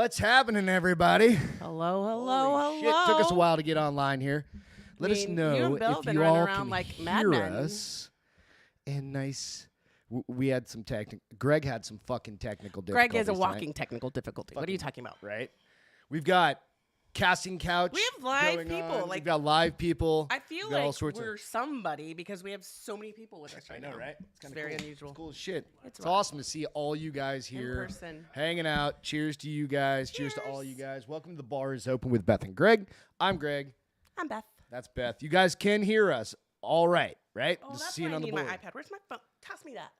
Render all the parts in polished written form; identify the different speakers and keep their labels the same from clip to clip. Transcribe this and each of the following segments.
Speaker 1: What's happening, everybody?
Speaker 2: Hello, hello,
Speaker 1: Holy
Speaker 2: hello.
Speaker 1: Shit, took us a while to get online here. Let us
Speaker 2: you
Speaker 1: know
Speaker 2: and Bill
Speaker 1: if
Speaker 2: been
Speaker 1: you
Speaker 2: running
Speaker 1: all
Speaker 2: around
Speaker 1: can
Speaker 2: like
Speaker 1: hear
Speaker 2: madmen.
Speaker 1: us. And nice. We had some Greg had some fucking technical difficulties.
Speaker 2: Greg is a
Speaker 1: tonight,
Speaker 2: walking technical difficulty. What are you talking about?
Speaker 1: right? We've got casting couch.
Speaker 2: We have live
Speaker 1: going
Speaker 2: people,
Speaker 1: on.
Speaker 2: like-
Speaker 1: We've got live people.
Speaker 2: I feel
Speaker 1: We've got all
Speaker 2: like
Speaker 1: sorts
Speaker 2: we're
Speaker 1: of.
Speaker 2: somebody because we have so many people with us
Speaker 1: I
Speaker 2: right
Speaker 1: know,
Speaker 2: now.
Speaker 1: right?
Speaker 2: It's
Speaker 1: kinda
Speaker 2: very
Speaker 1: cool.
Speaker 2: unusual.
Speaker 1: It's cool as shit.
Speaker 2: It's
Speaker 1: It's
Speaker 2: rough.
Speaker 1: awesome to see all you guys here
Speaker 2: person.
Speaker 1: hanging out. Cheers to you guys. Cheers to all
Speaker 2: Cheers.
Speaker 1: you guys. Welcome to the Bar is Open with Beth and Greg. I'm Greg.
Speaker 2: I'm Beth.
Speaker 1: That's Beth. You guys can hear us. All right, right?
Speaker 2: Oh,
Speaker 1: Just
Speaker 2: that's
Speaker 1: seeing
Speaker 2: why I
Speaker 1: on the
Speaker 2: need
Speaker 1: board.
Speaker 2: my iPad. Where's my phone? Toss me that.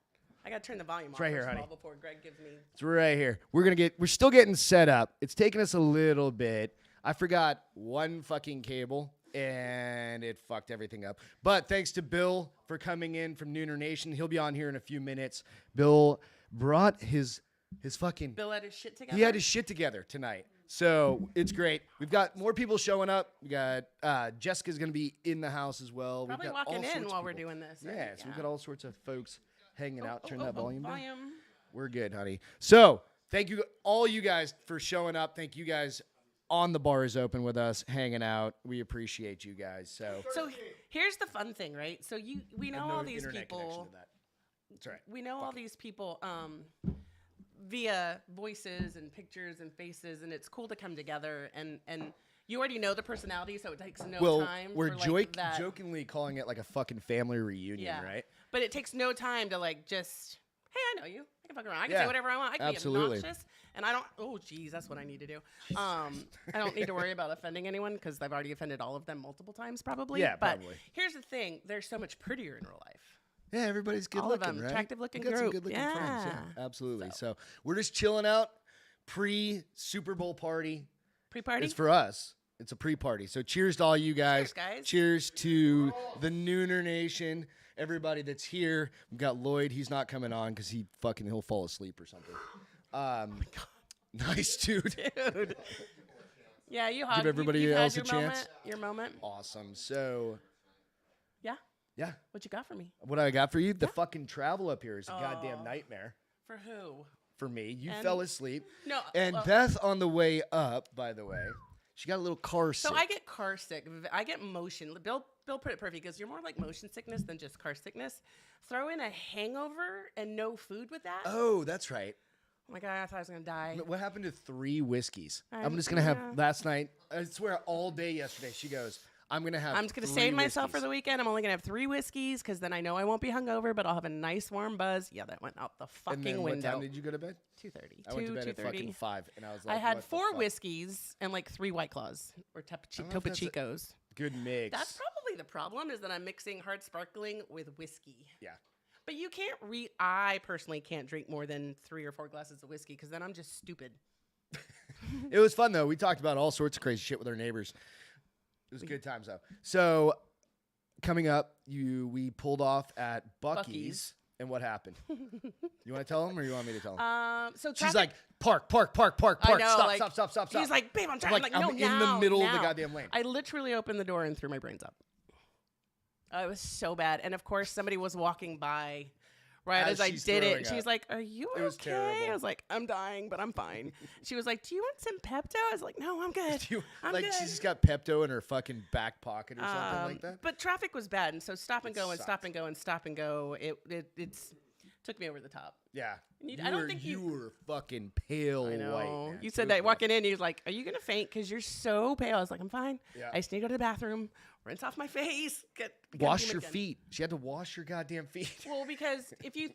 Speaker 2: I gotta turn the volume off
Speaker 1: right here,
Speaker 2: first of
Speaker 1: honey.
Speaker 2: all before Greg gives me.
Speaker 1: It's right here. We're still getting set up. It's taking us a little bit. I forgot one fucking cable and it fucked everything up. But thanks to Bill for coming in from Nooner Nation. He'll be on here in a few minutes. Bill brought his fucking
Speaker 2: Bill had his shit together.
Speaker 1: He had his shit together tonight. So it's great. We've got more people showing up. We got Jessica's going to be in the house as well.
Speaker 2: Probably
Speaker 1: We've got
Speaker 2: walking
Speaker 1: all sorts
Speaker 2: in
Speaker 1: of
Speaker 2: while we're
Speaker 1: people.
Speaker 2: doing this.
Speaker 1: Yeah,
Speaker 2: Right?
Speaker 1: so we've got all sorts of folks hanging out. Turn that volume down.
Speaker 2: Volume.
Speaker 1: We're good, honey. So thank you, all you guys, for showing up. Thank you guys on the Bar is Open with us, hanging out. We appreciate you guys. So
Speaker 2: Here's the fun thing, right? So we know all these
Speaker 1: internet connection
Speaker 2: people.
Speaker 1: to that. That's right.
Speaker 2: We know all these people via voices and pictures and faces, and it's cool to come together. And you already know the personality, so it takes no time.
Speaker 1: We're
Speaker 2: for, like, that.
Speaker 1: jokingly calling it like a fucking family reunion,
Speaker 2: Yeah.
Speaker 1: right?
Speaker 2: But it takes no time to like just, hey, I know you. I can fuck around. I can
Speaker 1: Yeah,
Speaker 2: say whatever I want. I can
Speaker 1: absolutely.
Speaker 2: be obnoxious, and I don't. Oh, geez, that's what I need to do. I don't need to worry about offending anyone because I've already offended all of them multiple times, probably.
Speaker 1: Yeah,
Speaker 2: but
Speaker 1: probably.
Speaker 2: here's the thing: they're so much prettier in real life.
Speaker 1: Yeah, everybody's good
Speaker 2: All of
Speaker 1: looking,
Speaker 2: them,
Speaker 1: right?
Speaker 2: attractive looking
Speaker 1: We got some
Speaker 2: group.
Speaker 1: good looking friends. Yeah,
Speaker 2: Yeah.
Speaker 1: absolutely. So we're just chilling out pre-Super Bowl party.
Speaker 2: Pre-party.
Speaker 1: It's for us. It's a pre-party. So cheers to all you guys.
Speaker 2: Cheers, guys.
Speaker 1: Cheers to the Nooner Nation. Everybody that's here. We've got Lloyd. He's not coming on because he'll fall asleep or something. Nice, dude.
Speaker 2: Dude. Yeah, you hug.
Speaker 1: everybody
Speaker 2: you've
Speaker 1: else
Speaker 2: had
Speaker 1: a
Speaker 2: your
Speaker 1: chance.
Speaker 2: Moment, your moment.
Speaker 1: Awesome. So,
Speaker 2: Yeah.
Speaker 1: yeah.
Speaker 2: What you got for me?
Speaker 1: What I got for you? The fucking travel up here is a goddamn nightmare
Speaker 2: For who?
Speaker 1: for me. You
Speaker 2: And-
Speaker 1: fell asleep.
Speaker 2: No.
Speaker 1: And
Speaker 2: well,
Speaker 1: Beth on the way up, by the way, she got a little car sick.
Speaker 2: So I get car sick. I get motion. Bill put it perfect because you're more like motion sickness than just car sickness. Throw in a hangover and no food with that.
Speaker 1: Oh, that's right.
Speaker 2: Oh my God, I thought I was going to die.
Speaker 1: What happened to 3 whiskeys? I'm
Speaker 2: I'm-
Speaker 1: just going to have
Speaker 2: yeah.
Speaker 1: last night. I swear all day yesterday, she goes, I'm going to have
Speaker 2: I'm just going to
Speaker 1: 3
Speaker 2: save myself for
Speaker 1: whiskeys.
Speaker 2: the weekend. I'm only going to have 3 whiskeys because then I know I won't be hungover, but I'll have a nice warm buzz. Yeah, that went out the fucking
Speaker 1: And then
Speaker 2: window.
Speaker 1: what time did you go to bed?
Speaker 2: 2:30.
Speaker 1: I went to bed at
Speaker 2: 2:30.
Speaker 1: fucking 5, and I was like,
Speaker 2: I had
Speaker 1: what the
Speaker 2: 4
Speaker 1: fuck?
Speaker 2: whiskeys and like 3 White Claws or
Speaker 1: don't know if
Speaker 2: Topo
Speaker 1: that's a-
Speaker 2: Chicos.
Speaker 1: Good mix.
Speaker 2: That's probably the problem is that I'm mixing hard sparkling with whiskey.
Speaker 1: Yeah.
Speaker 2: But you can't I personally can't drink more than 3 or 4 glasses of whiskey because then I'm just stupid.
Speaker 1: It was fun, though. We talked about all sorts of crazy shit with our neighbors. It was good times, though. So, coming up, we pulled off at Buc-ee's. And what happened? You want to tell them or you want me to tell them?
Speaker 2: So
Speaker 1: She's
Speaker 2: traffic-
Speaker 1: like, park.
Speaker 2: I know,
Speaker 1: Stop,
Speaker 2: like,
Speaker 1: stop.
Speaker 2: He's like, babe, I'm trying.
Speaker 1: Like,
Speaker 2: I'm like, no,
Speaker 1: I'm in the
Speaker 2: now,
Speaker 1: middle of the
Speaker 2: now."
Speaker 1: goddamn lane.
Speaker 2: I literally opened the door and threw my brains up. It was so bad. And of course, somebody was walking by right
Speaker 1: As
Speaker 2: as I
Speaker 1: she's
Speaker 2: did
Speaker 1: throwing
Speaker 2: it. She's
Speaker 1: up.
Speaker 2: like, are you
Speaker 1: It was
Speaker 2: okay?
Speaker 1: terrible.
Speaker 2: I was like, I'm dying, but I'm fine. She was like, do you want some Pepto? I was like, no, I'm good. I'm
Speaker 1: like
Speaker 2: good.
Speaker 1: she's just got Pepto in her fucking back pocket or something like that.
Speaker 2: But traffic was bad, and so stop and go and
Speaker 1: sucked.
Speaker 2: stop and go and stop and go. It's took me over the top.
Speaker 1: Yeah.
Speaker 2: I don't think
Speaker 1: you were fucking pale
Speaker 2: I know.
Speaker 1: white. Man.
Speaker 2: You said
Speaker 1: It
Speaker 2: that
Speaker 1: was
Speaker 2: walking in. He was like, "Are you gonna faint? Because you're so pale." I was like, "I'm fine.
Speaker 1: Yeah.
Speaker 2: I just need to go to the bathroom, rinse off my face, get
Speaker 1: Wash
Speaker 2: human
Speaker 1: your
Speaker 2: again."
Speaker 1: feet. She had to wash your goddamn feet.
Speaker 2: Well, because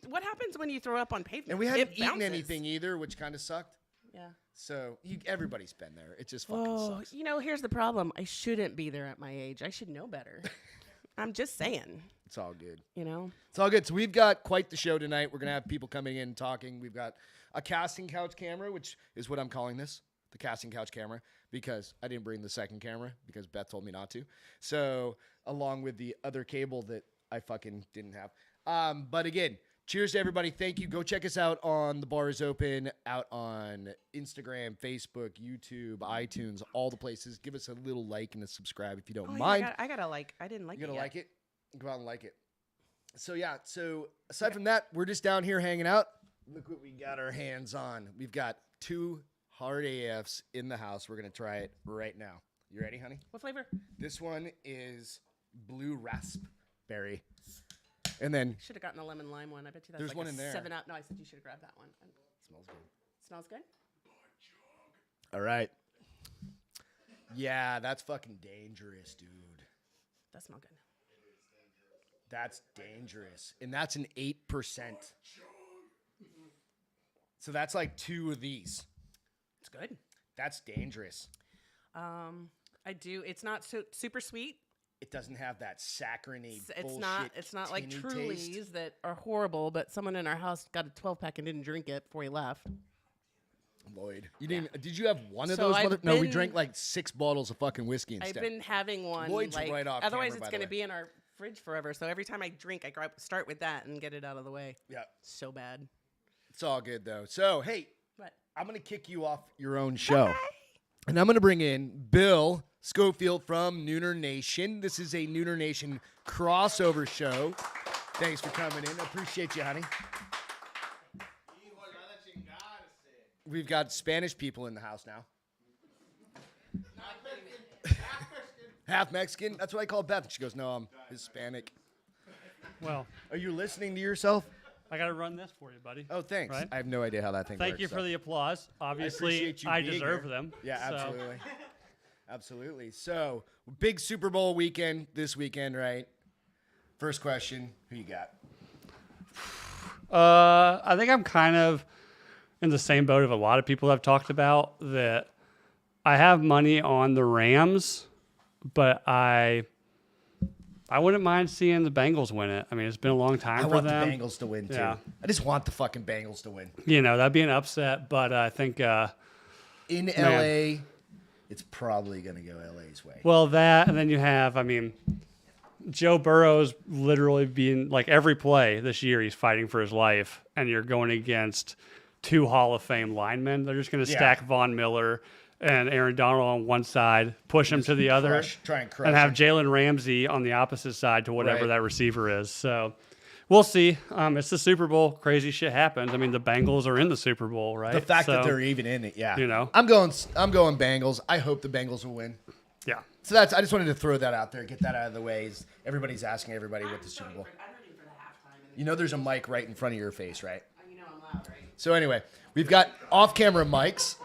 Speaker 2: what happens when you throw up on pavement?
Speaker 1: And we hadn't
Speaker 2: It
Speaker 1: eaten
Speaker 2: bounces.
Speaker 1: anything either, which kind of sucked.
Speaker 2: Yeah.
Speaker 1: So everybody's been there. It just fucking
Speaker 2: Oh,
Speaker 1: sucks.
Speaker 2: here's the problem. I shouldn't be there at my age. I should know better. I'm just saying.
Speaker 1: It's all good.
Speaker 2: It's
Speaker 1: It's all good. So we've got quite the show tonight. We're going to have people coming in and talking. We've got a casting couch camera, which is what I'm calling this, the casting couch camera, because I didn't bring the second camera because Beth told me not to. So along with the other cable that I fucking didn't have. But again, cheers to everybody. Thank you. Go check us out on The Bar is Open, out on Instagram, Facebook, YouTube, iTunes, all the places. Give us a little like and a subscribe if you don't mind.
Speaker 2: I gotta like. I didn't like
Speaker 1: You
Speaker 2: it
Speaker 1: gonna
Speaker 2: yet.
Speaker 1: like it? Go out and like it. So yeah. So aside from that, we're just down here hanging out. Look what we got our hands on. We've got 2 hard AFs in the house. We're going to try it right now. You ready, honey?
Speaker 2: What flavor?
Speaker 1: This one is blue raspberry. And then
Speaker 2: Should have gotten a lemon lime one. I bet you that's
Speaker 1: There's
Speaker 2: like
Speaker 1: one
Speaker 2: a
Speaker 1: in there.
Speaker 2: 7-Up. No, I said you should have grabbed that one.
Speaker 1: smells good.
Speaker 2: Smells good?
Speaker 1: All right. Yeah, that's fucking dangerous, dude.
Speaker 2: That smells good.
Speaker 1: That's dangerous. And that's an 8%. So that's like 2 of these.
Speaker 2: It's good.
Speaker 1: That's dangerous.
Speaker 2: I do. It's not super sweet.
Speaker 1: It doesn't have that saccharine bullshit.
Speaker 2: It's not like
Speaker 1: tinny
Speaker 2: Trulies
Speaker 1: taste.
Speaker 2: that are horrible, but someone in our house got a 12-pack and didn't drink it before he left.
Speaker 1: Lloyd, you didn't. Did you have one of
Speaker 2: So
Speaker 1: those?
Speaker 2: I've
Speaker 1: No, we
Speaker 2: been-
Speaker 1: drank like 6 bottles of fucking whiskey instead.
Speaker 2: I've been having one.
Speaker 1: Lloyd's
Speaker 2: like,
Speaker 1: right off
Speaker 2: otherwise,
Speaker 1: camera,
Speaker 2: it's
Speaker 1: by the
Speaker 2: going to
Speaker 1: way.
Speaker 2: be in our fridge forever. So every time I drink, I start with that and get it out of the way.
Speaker 1: Yeah,
Speaker 2: So bad.
Speaker 1: it's all good though. So hey,
Speaker 2: What?
Speaker 1: I'm gonna kick you off your own show, and I'm gonna bring in Bill Schofield from Nooner Nation. This is a Nooner Nation crossover show. Thanks for coming in. Appreciate you, honey. We've got Spanish people in the house now. Half Mexican. That's what I call Beth. She goes, "No, I'm Hispanic."
Speaker 3: Well,
Speaker 1: Are you listening to yourself?
Speaker 3: I got to run this for you, buddy.
Speaker 1: Oh, thanks.
Speaker 3: Right.
Speaker 1: I have no idea how that thing works.
Speaker 3: Thank you for the applause. Obviously,
Speaker 1: appreciate you
Speaker 3: I
Speaker 1: being
Speaker 3: deserve
Speaker 1: here.
Speaker 3: them.
Speaker 1: Yeah,
Speaker 3: So,
Speaker 1: absolutely. Absolutely. So, big Super Bowl weekend this weekend, right? First question, who you got?
Speaker 3: I think I'm kind of in the same boat of a lot of people have talked about that I have money on the Rams, but I wouldn't mind seeing the Bengals win it. I mean, it's been a long time
Speaker 1: I
Speaker 3: for
Speaker 1: want
Speaker 3: them.
Speaker 1: the Bengals to win, too.
Speaker 3: Yeah.
Speaker 1: I just want the fucking Bengals to win.
Speaker 3: You know, that'd be an upset, but I think,
Speaker 1: In L.A., it's probably going to go L.A.'s way.
Speaker 3: well, that, and then you have, I mean, Joe Burrow's literally being, like, every play this year, he's fighting for his life, and you're going against 2 Hall of Fame linemen. They're just going to
Speaker 1: Yeah.
Speaker 3: stack Von Miller and Aaron Donald on one side, push him to the other,
Speaker 1: try and crush
Speaker 3: and have
Speaker 1: him.
Speaker 3: Jalen Ramsey on the opposite side to whatever
Speaker 1: Right.
Speaker 3: that receiver is. So we'll see. It's the Super Bowl. Crazy shit happens. I mean, the Bengals are in the Super Bowl, right?
Speaker 1: The fact that
Speaker 3: So,
Speaker 1: they're even in it, yeah.
Speaker 3: you know.
Speaker 1: I'm going Bengals. I hope the Bengals will win.
Speaker 3: yeah.
Speaker 1: So I just wanted to throw that out there, get that out of the way. Everybody's asking everybody what the Super Bowl.
Speaker 2: I'm rooting for the halftime.
Speaker 1: You know there's a mic right in front of your face, right?
Speaker 2: You know I'm loud, right?
Speaker 1: So anyway, we've got off-camera mics,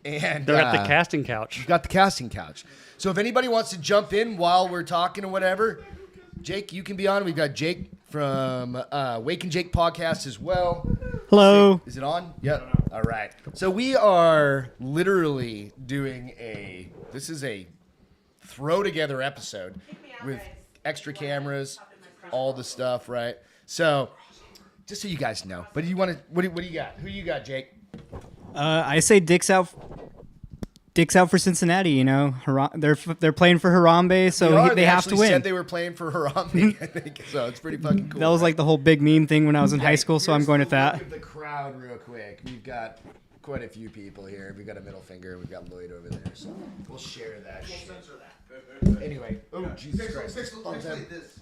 Speaker 1: and
Speaker 3: They're at the casting couch.
Speaker 1: we've got the casting couch. So if anybody wants to jump in while we're talking or whatever, Jake, you can be on. We've got Jake from Wake and Jake podcast as well.
Speaker 4: Hello.
Speaker 1: Is it on? Yep. All right. So we are literally doing this is a throw together episode with extra cameras, all the stuff, right? So just so you guys know, but you want to, what do you got? Who you got, Jake?
Speaker 4: I say Dick's out. Dick's out for Cincinnati. You know, they're playing for Harambe, so they have to
Speaker 1: actually
Speaker 4: win.
Speaker 1: said they were playing for Harambe, I think. So it's pretty fucking cool.
Speaker 4: That was like the whole big meme thing when I was in high school, so I'm
Speaker 1: Here's
Speaker 4: going
Speaker 1: the
Speaker 4: with that.
Speaker 1: look of the crowd real quick. We've got quite a few people here. We've got a middle finger. We've got Lloyd over there. So we'll share that. Anyway, oh Jesus Christ!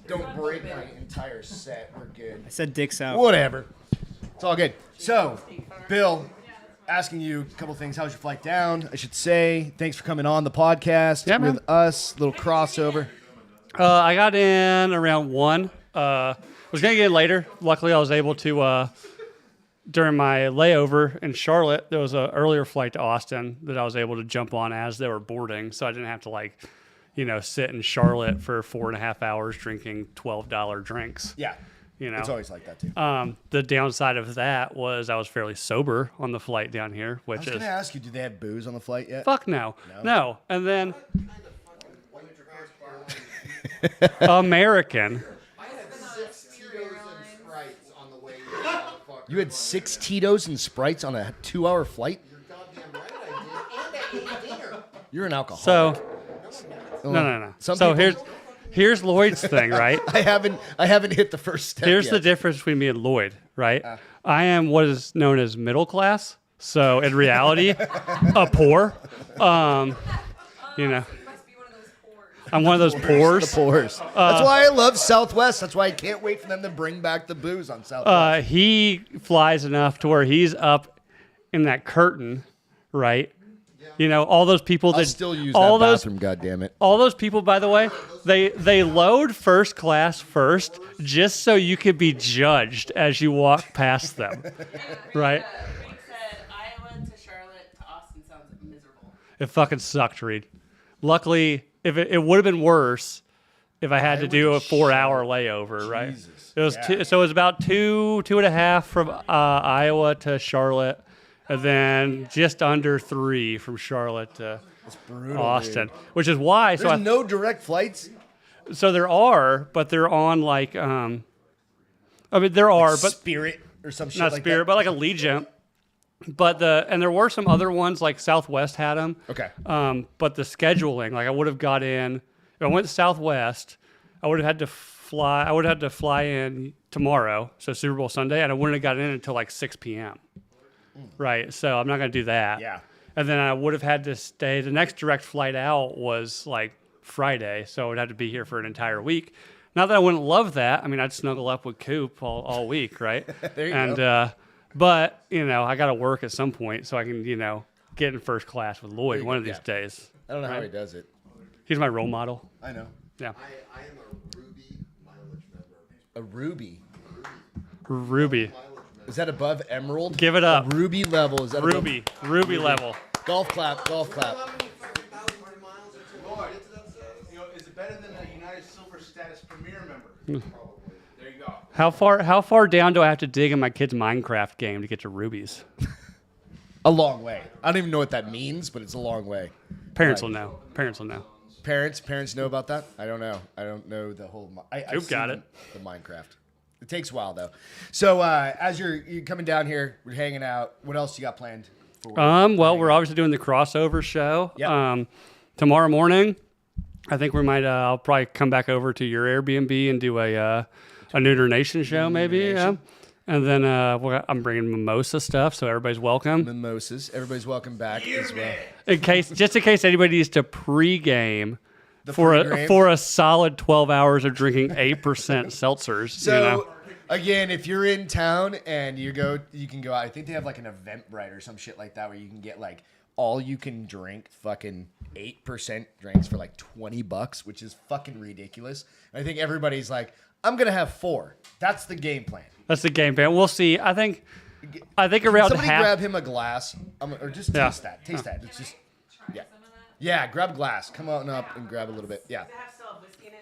Speaker 1: Don't break my entire set. We're good.
Speaker 4: I said Dick's out.
Speaker 1: Whatever. It's all good. So, Bill, asking you a couple things. How's your flight down? I should say. Thanks for coming on the podcast
Speaker 3: Yeah, man.
Speaker 1: with us. Little crossover.
Speaker 3: I got in around 1. Was going to get in later. Luckily, I was able to, during my layover in Charlotte, there was an earlier flight to Austin that I was able to jump on as they were boarding. So I didn't have to, sit in Charlotte for 4.5 hours drinking $12 drinks.
Speaker 1: Yeah.
Speaker 3: You know,
Speaker 1: It's always like that too.
Speaker 3: the downside of that was I was fairly sober on the flight down here,
Speaker 1: I
Speaker 3: which
Speaker 1: was
Speaker 3: is
Speaker 1: going to ask you, did they have booze on the flight yet?
Speaker 3: fuck no. And then American.
Speaker 1: You had 6 Tito's and Sprites on a 2-hour flight? You're an alcoholic.
Speaker 3: So no.
Speaker 1: Some
Speaker 3: So
Speaker 1: people-
Speaker 3: here's Lloyd's thing, right?
Speaker 1: I haven't hit the first step
Speaker 3: Here's
Speaker 1: yet.
Speaker 3: the difference between me and Lloyd, right? I am what is known as middle class. So in reality, a poor. You know, I'm one of those poors.
Speaker 1: The pours. That's why I love Southwest. That's why I can't wait for them to bring back the booze on Southwest.
Speaker 3: He flies enough to where he's up in that curtain, right? You know, all those people
Speaker 1: I'll
Speaker 3: that
Speaker 1: still use
Speaker 3: all
Speaker 1: that
Speaker 3: those
Speaker 1: bathroom, goddammit.
Speaker 3: all those people, by the way, they load first class first just so you could be judged as you walk past them, right?
Speaker 2: Reed said Iowa to Charlotte to Austin sounds miserable.
Speaker 3: It fucking sucked, Reed. Luckily, if it would have been worse if I had to do a 4-hour layover, right?
Speaker 1: Jesus,
Speaker 3: It was
Speaker 1: yeah.
Speaker 3: so it was about two and a half from Iowa to Charlotte, and then just under 3 from Charlotte to
Speaker 1: Brutal,
Speaker 3: Austin,
Speaker 1: dude.
Speaker 3: which is why.
Speaker 1: There's no direct flights.
Speaker 3: So there are, but they're on like I mean there are, but
Speaker 1: Spirit or some shit
Speaker 3: not
Speaker 1: like
Speaker 3: Spirit,
Speaker 1: that.
Speaker 3: but like Allegiant. But and there were some other ones like Southwest had them.
Speaker 1: Okay.
Speaker 3: But the scheduling, like I would have got in if I went to Southwest, I would have had to fly. I would have had to fly in tomorrow, so Super Bowl Sunday, and I wouldn't have got in until like 6 p.m. Right. So I'm not gonna do that.
Speaker 1: Yeah.
Speaker 3: And then I would have had to stay. The next direct flight out was like Friday, so I would have to be here for an entire week. Not that I wouldn't love that. I mean, I'd snuggle up with Coop all week, right?
Speaker 1: There you
Speaker 3: and,
Speaker 1: go.
Speaker 3: But, you know, I got to work at some point so I can, you know, get in first class with Lloyd one of these
Speaker 1: Yeah.
Speaker 3: days.
Speaker 1: I don't know how
Speaker 3: Right.
Speaker 1: he does it.
Speaker 3: He's my role model.
Speaker 1: I know.
Speaker 3: Yeah.
Speaker 5: I am a Ruby mileage member.
Speaker 1: A ruby.
Speaker 3: Ruby.
Speaker 5: Mileage member.
Speaker 1: Is that above emerald?
Speaker 3: Give it up.
Speaker 1: A ruby level. Is that above-
Speaker 3: Ruby. Ruby level.
Speaker 1: Golf clap. Golf clap.
Speaker 5: Lloyd,
Speaker 6: You know, is it better than a United Silver Status Premier member? Probably. There you go.
Speaker 3: How far down do I have to dig in my kid's Minecraft game to get to rubies?
Speaker 1: A long way. I don't even know what that means, but it's a long way.
Speaker 3: Parents
Speaker 1: Right.
Speaker 3: will know. Parents will know.
Speaker 1: Parents know about that? I don't know. I don't know the whole. I've
Speaker 3: Coop got
Speaker 1: seen
Speaker 3: it.
Speaker 1: The Minecraft. It takes a while though. So as you're coming down here, we're hanging out. What else you got planned? For
Speaker 3: Well, we're obviously doing the crossover show.
Speaker 1: Yep.
Speaker 3: Tomorrow morning, I think we might. I'll probably come back over to your Airbnb and do a Neuter Nation show, maybe. Yeah. And then I'm bringing mimosa stuff, so everybody's welcome.
Speaker 1: mimosas. Everybody's welcome back as well.
Speaker 3: Just in case anybody needs to pregame
Speaker 1: pregame?
Speaker 3: for a solid 12 hours of drinking 8% seltzers.
Speaker 1: So
Speaker 3: you know?
Speaker 1: again, if you're in town and you can go out. I think they have like an Eventbrite or some shit like that where you can get like all you can drink fucking 8% drinks for like $20, which is fucking ridiculous. And I think everybody's like, I'm gonna have 4. That's the game plan.
Speaker 3: That's the game plan. We'll see. I think around
Speaker 1: Somebody
Speaker 3: half.
Speaker 1: grab him a glass, or just
Speaker 3: Yeah.
Speaker 1: taste that. Taste that. It's just, yeah. Grab a glass. Come on up and grab a little bit. Yeah.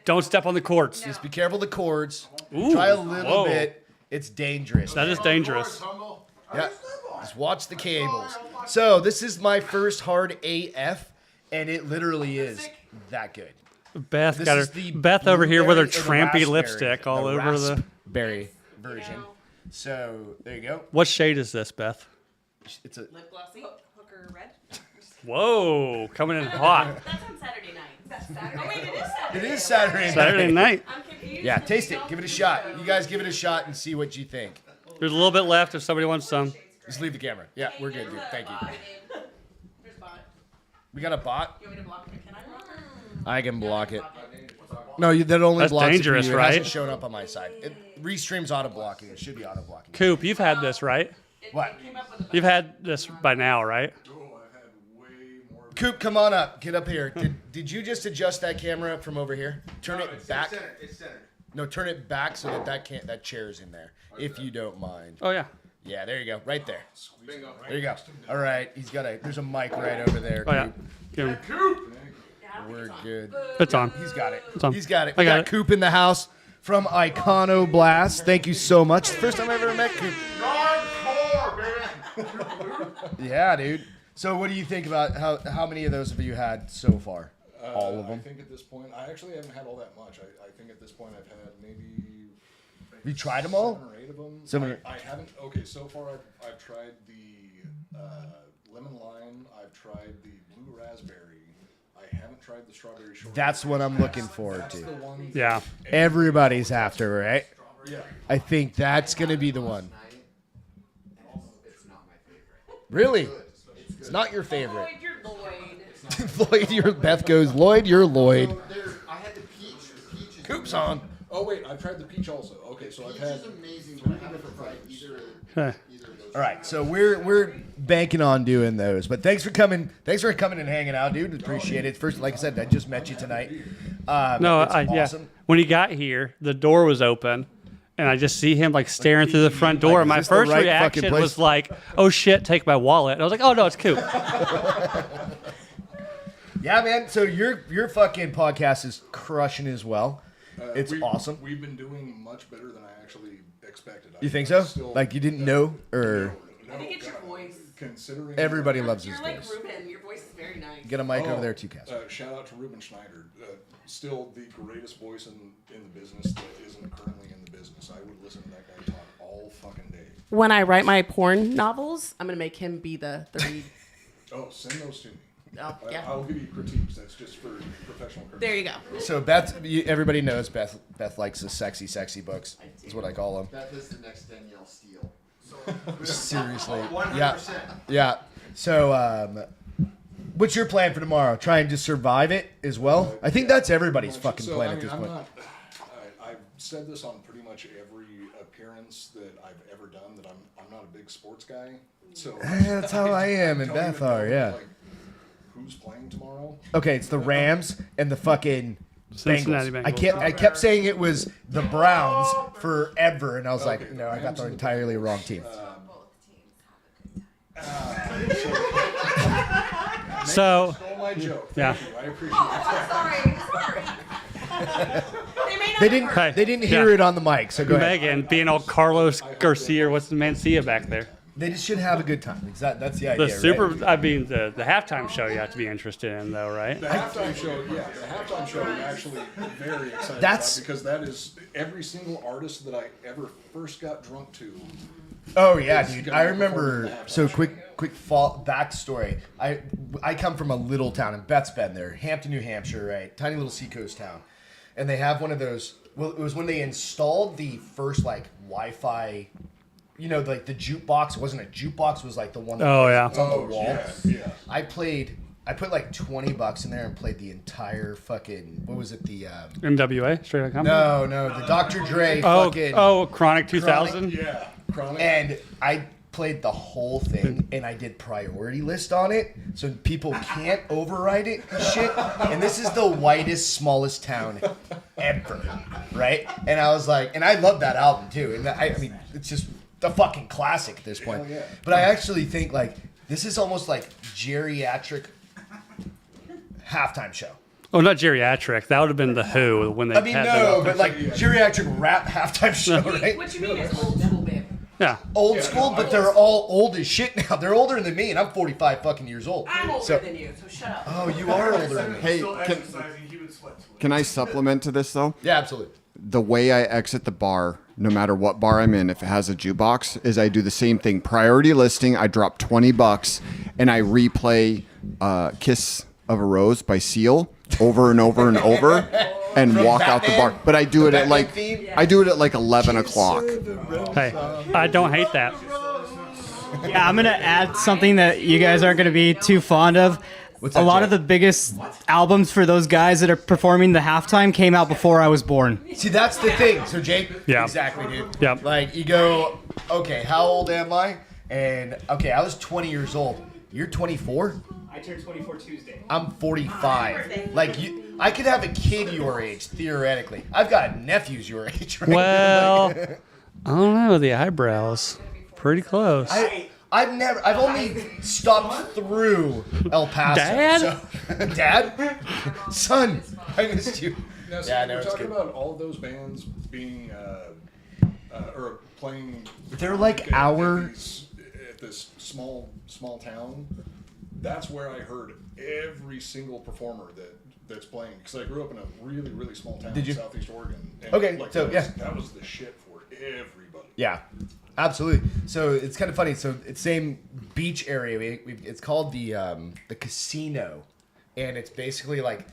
Speaker 3: Don't step on the cords.
Speaker 1: Just be careful of the cords.
Speaker 3: Ooh,
Speaker 1: Try a little
Speaker 3: whoa.
Speaker 1: bit. It's dangerous.
Speaker 3: That is dangerous.
Speaker 1: Yeah. Just watch the cables. So this is my first hard AF, and it literally is that good.
Speaker 3: Beth
Speaker 1: This
Speaker 3: got
Speaker 1: is
Speaker 3: her.
Speaker 1: the
Speaker 3: Beth over here with her
Speaker 1: blueberry and the
Speaker 3: trampy
Speaker 1: raspberry,
Speaker 3: lipstick all over the.
Speaker 1: raspberry version. So there you go.
Speaker 3: What shade is this, Beth?
Speaker 1: It's a
Speaker 2: Lip glossy. Hooker red.
Speaker 3: Whoa, coming in hot.
Speaker 2: That's on Saturday night. That's Saturday. Oh wait, it is Saturday.
Speaker 1: it is Saturday.
Speaker 3: Saturday night.
Speaker 2: I'm confused.
Speaker 1: Yeah, taste it. Give it a shot. You guys give it a shot and see what you think.
Speaker 3: There's a little bit left if somebody wants some.
Speaker 1: Just leave the camera. Yeah, we're good, dude. Thank you.
Speaker 2: There's bot.
Speaker 1: We got a bot.
Speaker 2: You want me to block it? Can I block it?
Speaker 1: I can block it. No, that only
Speaker 3: That's
Speaker 1: blocks
Speaker 3: dangerous,
Speaker 1: it for you. It
Speaker 3: right?
Speaker 1: hasn't shown up on my side. It restreams auto blocking. It should be auto blocking.
Speaker 3: Coop, you've had this, right?
Speaker 1: What?
Speaker 3: You've had this by now, right?
Speaker 6: Oh, I've had way more.
Speaker 1: Coop, come on up. Get up here. Did you just adjust that camera from over here? Turn it back.
Speaker 6: It's centered.
Speaker 1: No, turn it back so that chair's in there, if you don't mind.
Speaker 3: Oh yeah.
Speaker 1: Yeah, there you go. Right there.
Speaker 6: Bingo.
Speaker 1: There you go. All right. There's a mic right over there.
Speaker 3: Oh yeah.
Speaker 1: Coop.
Speaker 3: Give him-
Speaker 1: We're good.
Speaker 3: It's on.
Speaker 1: He's got it.
Speaker 3: on.
Speaker 1: He's got it.
Speaker 3: I
Speaker 1: We
Speaker 3: got
Speaker 1: got
Speaker 3: it.
Speaker 1: Coop in the house from Iconoblast. Thank you so much. First time I ever met Coop. Yeah, dude. So what do you think about how many of those have you had so far? All of
Speaker 6: I
Speaker 1: them.
Speaker 6: think at this point, I actually haven't had all that much. I think at this point I've had maybe.
Speaker 1: You tried them all?
Speaker 6: 7 or 8 of them.
Speaker 1: 7 or-
Speaker 6: I haven't. Okay, so far I've tried the lemon lime. I've tried the blue raspberry. I haven't tried the strawberry shortcake.
Speaker 1: That's what I'm looking forward
Speaker 6: That's the
Speaker 1: to.
Speaker 6: one.
Speaker 3: Yeah.
Speaker 1: Everybody's after, right?
Speaker 6: Yeah.
Speaker 1: I think that's gonna be the one.
Speaker 5: It's not my favorite.
Speaker 1: Really? It's not your favorite.
Speaker 2: Lloyd, you're Lloyd.
Speaker 1: Lloyd, Beth goes, Lloyd, you're Lloyd.
Speaker 5: I had the peach. The peach is
Speaker 1: Coop's on.
Speaker 6: Oh wait, I've tried the peach also. Okay, so I've
Speaker 5: Peach
Speaker 6: had.
Speaker 5: is amazing, but I haven't tried either.
Speaker 3: Huh.
Speaker 5: Either of those.
Speaker 1: All right, so we're banking on doing those. But thanks for coming. Thanks for coming and hanging out, dude. Appreciate it. First, like I said, I just met you tonight.
Speaker 3: No,
Speaker 1: it's awesome.
Speaker 3: When he got here, the door was open, and I just see him like staring through the front door.
Speaker 1: is
Speaker 3: My
Speaker 1: this the
Speaker 3: first
Speaker 1: right fucking
Speaker 3: reaction
Speaker 1: place?
Speaker 3: was like, "Oh shit, take my wallet." And I was like, "Oh no, it's cool."
Speaker 1: Yeah, man. So your fucking podcast is crushing as well. It's awesome.
Speaker 6: We've been doing much better than I actually expected.
Speaker 1: You think so? Like you didn't know, or
Speaker 2: I think it's your voice.
Speaker 6: Considering
Speaker 1: everybody loves his
Speaker 2: You're like
Speaker 1: voice.
Speaker 2: Ruben. Your voice is very nice.
Speaker 1: Get a mic over there too, Cass.
Speaker 6: Shout out to Ruben Schneider. Still the greatest voice in the business that isn't currently in the business. I would listen to that guy talk all fucking day.
Speaker 2: When I write my porn novels, I'm gonna make him be the read.
Speaker 6: Oh, send those to me.
Speaker 2: Oh, yeah.
Speaker 6: I'll give you critiques. That's just for professional courtesy.
Speaker 2: There you go.
Speaker 1: So Beth, everybody knows Beth. Beth likes the sexy books. Is what I call them.
Speaker 5: Beth is the next Danielle Steele.
Speaker 1: Seriously. 100%. Yeah. So, what's your plan for tomorrow? Trying to survive it as well. I think that's everybody's fucking plan at this point.
Speaker 6: I've said this on pretty much every appearance that I've ever done that I'm not a big sports guy. So
Speaker 1: That's how I am and
Speaker 6: don't
Speaker 1: Beth
Speaker 6: even know,
Speaker 1: are. Yeah.
Speaker 6: like, who's playing tomorrow?
Speaker 1: Okay, it's the Rams and the fucking
Speaker 3: Cincinnati
Speaker 1: Bengals.
Speaker 3: Bengals.
Speaker 1: I kept saying it was the Browns forever, and I was like, no, I got the entirely wrong team.
Speaker 3: So
Speaker 6: Stole my joke.
Speaker 3: Yeah.
Speaker 6: Thank you. I appreciate it.
Speaker 2: Sorry.
Speaker 1: They didn't hear it on the mic, so go ahead.
Speaker 3: Megan being all Carlos Garcia, or what's the Mancia back there?
Speaker 1: They just should have a good time. That's the idea.
Speaker 3: The super,
Speaker 1: right?
Speaker 3: I mean, the halftime show you have to be interested in, though, right?
Speaker 6: The halftime show, the halftime show I'm actually very excited
Speaker 1: That's-
Speaker 6: about because that is every single artist that I ever first got drunk to.
Speaker 1: Oh yeah,
Speaker 6: It's
Speaker 1: dude.
Speaker 6: gonna
Speaker 1: I
Speaker 6: be
Speaker 1: remember.
Speaker 6: performed in the
Speaker 1: So
Speaker 6: halftime
Speaker 1: quick backstory. I come from a little town, and Beth's been there, Hampton, New Hampshire, right? Tiny little seacoast town, and they have one of those. Well, it was when they installed the first like Wi-Fi. You know, like the jukebox. It wasn't a jukebox. It was like the one. That
Speaker 3: Oh, yeah.
Speaker 1: was on the wall.
Speaker 6: Yeah.
Speaker 1: I put like $20 in there and played the entire fucking. What was it? The
Speaker 3: NWA, straight out company.
Speaker 1: no, the Dr. Dre fucking.
Speaker 3: Chronic 2000.
Speaker 6: Yeah. Chronic.
Speaker 1: And I played the whole thing, and I did priority list on it, so people can't override it and shit. And this is the whitest, smallest town ever, right? And I was like, and I love that album too. And I mean, it's just the fucking classic at this point.
Speaker 6: Hell yeah.
Speaker 1: But I actually think like this is almost like geriatric halftime show.
Speaker 3: Oh, not geriatric. That would have been the Who when they
Speaker 1: I mean,
Speaker 3: had
Speaker 1: no,
Speaker 3: that.
Speaker 1: but like geriatric rap halftime show, right?
Speaker 2: What you mean is old school, babe?
Speaker 3: Yeah.
Speaker 1: Old school, but they're all old as shit now. They're older than me, and I'm 45 fucking years old.
Speaker 2: I'm older
Speaker 1: So-
Speaker 2: than you, so shut up.
Speaker 1: Oh, you are older than me.
Speaker 5: Hey, can I supplement to this though?
Speaker 1: Yeah, absolutely.
Speaker 5: The way I exit the bar, no matter what bar I'm in, if it has a jukebox, is I do the same thing. Priority listing, I drop $20 and I replay Kiss of a Rose by Seal over and over and over and walk out the bar. But I do it at like 11 o'clock.
Speaker 3: Hey, I don't hate that.
Speaker 4: Yeah, I'm gonna add something that you guys aren't gonna be too fond of.
Speaker 1: What's
Speaker 4: A
Speaker 1: that,
Speaker 4: lot
Speaker 1: Jay?
Speaker 4: of the biggest albums for those guys that are performing the halftime came out before I was born.
Speaker 1: See, that's the thing. So, Jake,
Speaker 3: Yeah.
Speaker 1: exactly, dude.
Speaker 3: Yep.
Speaker 1: Like, you go, okay, how old am I? And, okay, I was 20 years old. You're 24?
Speaker 4: I turned 24 Tuesday.
Speaker 1: I'm 45. Like, I could have a kid your age, theoretically. I've got nephews your age, right?
Speaker 3: Well, I don't know. The eyebrows, pretty close.
Speaker 1: I've only stopped through El Paso.
Speaker 3: Dad?
Speaker 1: So, Dad? Son, I missed you.
Speaker 6: Now, see,
Speaker 1: Yeah, no,
Speaker 6: we're
Speaker 1: it's
Speaker 6: talking
Speaker 1: good.
Speaker 6: about all of those bands being or playing.
Speaker 1: They're like
Speaker 6: at this small town. That's where I heard every single performer that's playing because I grew up in a really, really small town
Speaker 1: Did you?
Speaker 6: in Southeast Oregon. And
Speaker 1: Okay,
Speaker 6: like,
Speaker 1: so,
Speaker 6: that was the shit for everybody.
Speaker 1: Yeah, absolutely. So it's kind of funny. So it's same beach area. It's called the casino, and it's basically like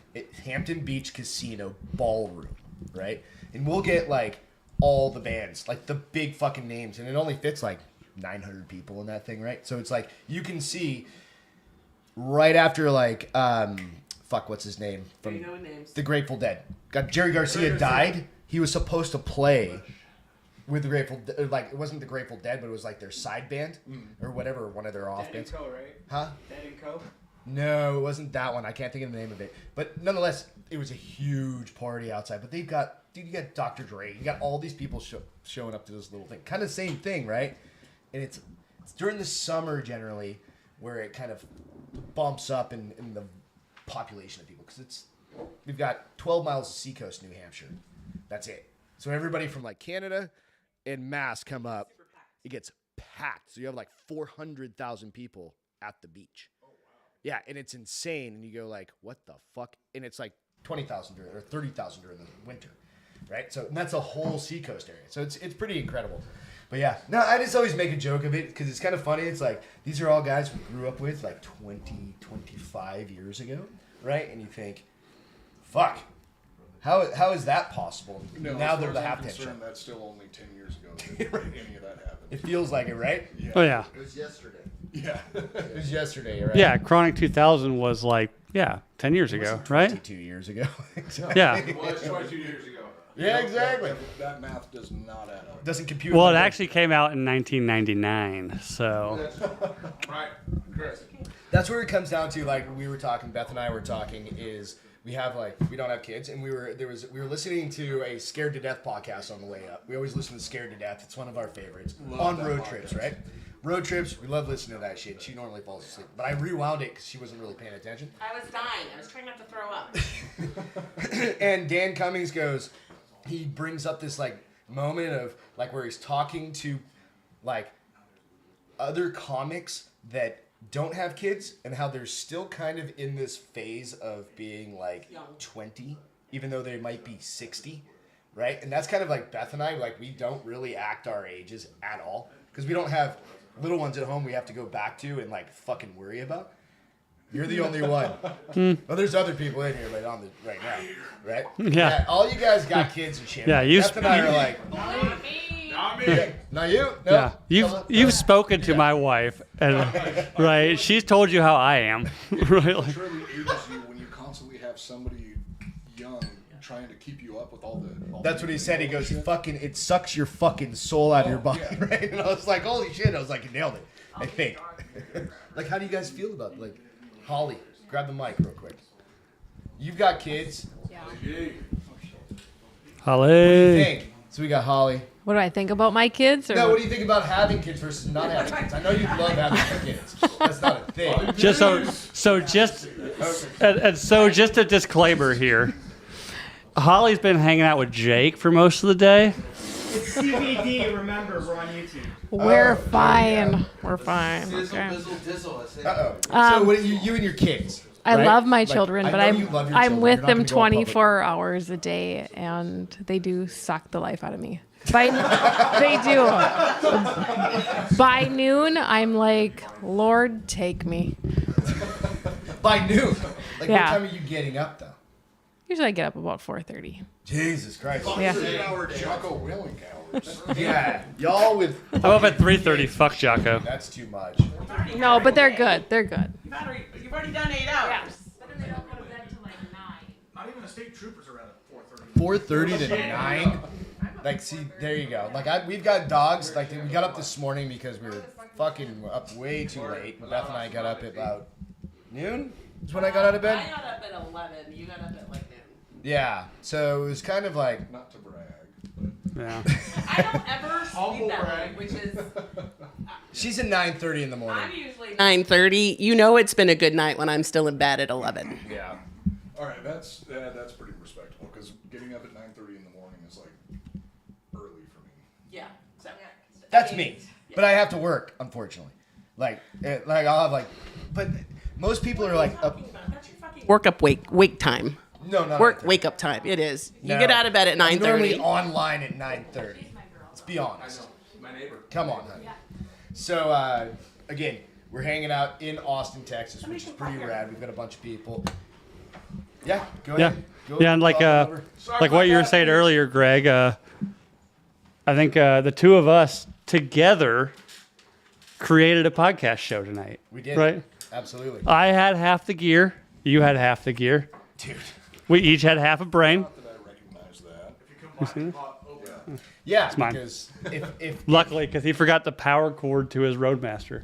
Speaker 1: Hampton Beach Casino Ballroom, right? And we'll get like all the bands, like the big fucking names, and it only fits like 900 people in that thing, right? So it's like you can see right after like what's his name from
Speaker 2: You know names.
Speaker 1: the Grateful Dead. Got Jerry Garcia died. He was supposed to play with the Grateful, like it wasn't the Grateful Dead, but it was like their side band or whatever, one of their off
Speaker 4: Dead and
Speaker 1: bands.
Speaker 4: Co, right?
Speaker 1: Huh?
Speaker 4: Dead and Co.
Speaker 1: No, it wasn't that one. I can't think of the name of it. But nonetheless, it was a huge party outside. But they've got, dude, you got Dr. Dre. You got all these people showing up to this little thing. Kind of same thing, right? And it's during the summer generally where it kind of bumps up in the population of people. Because we've got 12 miles of seacoast, New Hampshire. That's it. So everybody from like Canada and Mass come up. It gets packed. So you have like 400,000 people at the beach. Yeah, and it's insane, and you go like, what the fuck? And it's like 20,000 or 30,000 during the winter, right? So and that's a whole seacoast area. So it's pretty incredible. But yeah, no, I just always make a joke of it because it's kind of funny. It's like, these are all guys we grew up with like 20, 25 years ago, right? And you think, fuck, how is that possible?
Speaker 6: No,
Speaker 1: Now
Speaker 6: as
Speaker 1: they're
Speaker 6: far
Speaker 1: the
Speaker 6: as I'm
Speaker 1: halftime show.
Speaker 6: concerned, that's still only 10 years ago that any of that happened.
Speaker 1: It feels like it, right?
Speaker 3: Oh yeah.
Speaker 7: It was yesterday.
Speaker 6: Yeah.
Speaker 1: It was yesterday, right?
Speaker 3: Yeah, Chronic 2000 was like 10 years ago, right?
Speaker 1: 22 years ago.
Speaker 3: Yeah.
Speaker 8: Well, it's 22 years ago.
Speaker 1: Yeah, exactly.
Speaker 6: That math does not add up.
Speaker 1: Doesn't compute.
Speaker 3: Well, it
Speaker 1: in my
Speaker 3: actually came out in 1999, so
Speaker 8: Right, Chris.
Speaker 1: That's where it comes down to, like we were talking, Beth and I were talking, is we don't have kids, and we were listening to a Scared to Death podcast on the way up. We always listen to Scared to Death. It's one of our favorites. On road trips, right? Road trips, we love listening to that shit. She normally falls asleep. But I rewound it because she wasn't really paying attention.
Speaker 2: I was dying. I was trying not to throw up.
Speaker 1: And Dan Cummings goes, he brings up this like moment of like where he's talking to like other comics that don't have kids and how they're still kind of in this phase of being like
Speaker 2: Young.
Speaker 1: 20, even though they might be 60, right? And that's kind of like Beth and I, like we don't really act our ages at all because we don't have little ones at home we have to go back to and like fucking worry about. You're the only one. Well, there's other people in here right now, right?
Speaker 3: Yeah.
Speaker 1: All you guys got kids and shit.
Speaker 3: Yeah, you
Speaker 1: Beth and I are like,
Speaker 2: Not me.
Speaker 8: Not me.
Speaker 1: not you. No.
Speaker 3: yeah, you've spoken to my wife, and right, she's told you how I am, right?
Speaker 6: It
Speaker 3: Like,
Speaker 6: surely ages you when you constantly have somebody young trying to keep you up with all the.
Speaker 1: That's what he said. He goes, fucking, it sucks your fucking soul out of your body,
Speaker 6: yeah.
Speaker 1: right? And I was like, holy shit. I was like, you nailed it. I think. Like, how do you guys feel about it? Like, Holly, grab the mic real quick. You've got kids.
Speaker 3: Holly.
Speaker 1: Think. So we got Holly.
Speaker 9: What do I think about my kids? Or
Speaker 1: No, what do you think about having kids versus not having kids? I know you love having kids. That's not a thing.
Speaker 3: Just just a disclaimer here. Holly's been hanging out with Jake for most of the day.
Speaker 4: It's CBD. Remember, we're on YouTube.
Speaker 9: We're fine. We're fine.
Speaker 7: Dizzle,
Speaker 9: Okay.
Speaker 7: dizzle, dizzle. I say.
Speaker 1: Uh-oh. So what are you and your kids?
Speaker 9: I
Speaker 1: right?
Speaker 9: love my
Speaker 1: Like,
Speaker 9: children,
Speaker 1: I
Speaker 9: but
Speaker 1: know you love your
Speaker 9: I'm
Speaker 1: children.
Speaker 9: with
Speaker 1: You're not
Speaker 9: them
Speaker 1: gonna go in public.
Speaker 9: 24 hours a day, and they do suck the life out of me. They do. By noon, I'm like, Lord, take me.
Speaker 1: By noon. Like,
Speaker 9: Yeah.
Speaker 1: what time are you getting up, though?
Speaker 9: Usually I get up about 4:30.
Speaker 1: Jesus Christ.
Speaker 9: Yeah.
Speaker 6: 8-hour Jocko Willing hours.
Speaker 1: Yeah. Y'all with...
Speaker 3: I'm up at 3:30. Fuck Jocko.
Speaker 1: That's too much.
Speaker 9: No, but they're good. They're good.
Speaker 2: You've already done 8 hours.
Speaker 8: Not even the state troopers are at 4:30.
Speaker 1: 4:30 to 9. Like, see, there you go. Like, we've got dogs. Like, we got up this morning because we were fucking up way too late. Beth and I got up at about noon. Is when I got out of
Speaker 2: I
Speaker 1: bed.
Speaker 2: got up at 11. You got up at like noon.
Speaker 1: Yeah. So it was kind of like,
Speaker 6: Not to brag.
Speaker 3: Yeah.
Speaker 2: I don't ever
Speaker 8: Humble
Speaker 2: sleep that
Speaker 8: brag.
Speaker 2: late, which is
Speaker 1: she's at 9:30 in the morning.
Speaker 2: I'm usually 9:30. You know it's been a good night when I'm still in bed at 11.
Speaker 1: Yeah.
Speaker 6: All right, that's pretty respectable because getting up at 9:30 in the morning is like early for me.
Speaker 2: Yeah. So,
Speaker 1: That's me. But I have to work, unfortunately. Like I'll have like, but most people are like up.
Speaker 2: That's your fucking work up wake time.
Speaker 1: No, no.
Speaker 2: Work wake up time. It is. You
Speaker 1: No.
Speaker 2: get out of bed at
Speaker 1: I'm normally
Speaker 2: 9:30.
Speaker 1: online at 9:30. Let's be honest.
Speaker 8: My neighbor.
Speaker 1: Come on, honey. So again, we're hanging out in Austin, Texas, which is pretty rad. We've got a bunch of people. Yeah, go
Speaker 3: Yeah.
Speaker 1: ahead. Go
Speaker 3: Yeah, and like
Speaker 1: talk over.
Speaker 3: like what you were saying earlier, Greg. I think the two of us together created a podcast show tonight.
Speaker 1: We did.
Speaker 3: Right.
Speaker 1: Absolutely.
Speaker 3: I had half the gear. You had half the gear.
Speaker 1: Dude.
Speaker 3: We each had half a brain.
Speaker 6: Not that I recognize that.
Speaker 8: If you combine
Speaker 1: Yeah,
Speaker 3: mine.
Speaker 1: because if
Speaker 3: Luckily, because he forgot the power cord to his Roadmaster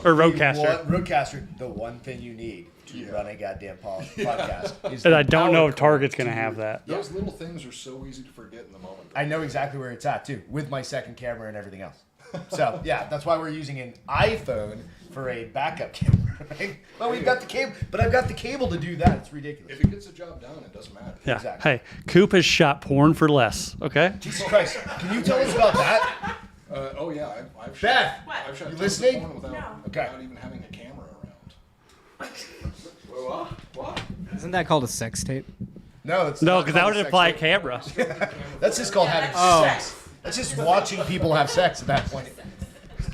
Speaker 3: or Roadcaster.
Speaker 1: Roadcaster, the one thing you need to run a goddamn podcast is
Speaker 3: And
Speaker 1: the
Speaker 3: I don't know
Speaker 1: power
Speaker 3: if Target's
Speaker 1: cord
Speaker 3: going to
Speaker 1: to
Speaker 3: have that.
Speaker 6: Those little things are so easy to forget in the moment.
Speaker 1: I know exactly where it's at too, with my second camera and everything else. So yeah, that's why we're using an iPhone for a backup camera. Right? Well, we've got the cable, but I've got the cable to do that. It's ridiculous.
Speaker 6: If it gets the job done, it doesn't matter.
Speaker 3: Yeah.
Speaker 1: Exactly.
Speaker 3: Hey, Coop has shot porn for less. Okay.
Speaker 1: Jesus Christ, can you tell us about that?
Speaker 6: Oh yeah, I've
Speaker 1: Beth,
Speaker 6: shot. I've shot
Speaker 1: you
Speaker 6: tons of
Speaker 1: listening?
Speaker 6: porn without even having a camera around.
Speaker 8: What?
Speaker 4: Isn't that called a sex tape?
Speaker 1: No, it's
Speaker 3: No,
Speaker 1: not
Speaker 3: because that
Speaker 1: called
Speaker 3: would
Speaker 1: sex
Speaker 3: imply a
Speaker 1: tape.
Speaker 3: camera.
Speaker 1: That's just called having sex. That's just watching people have sex at that point.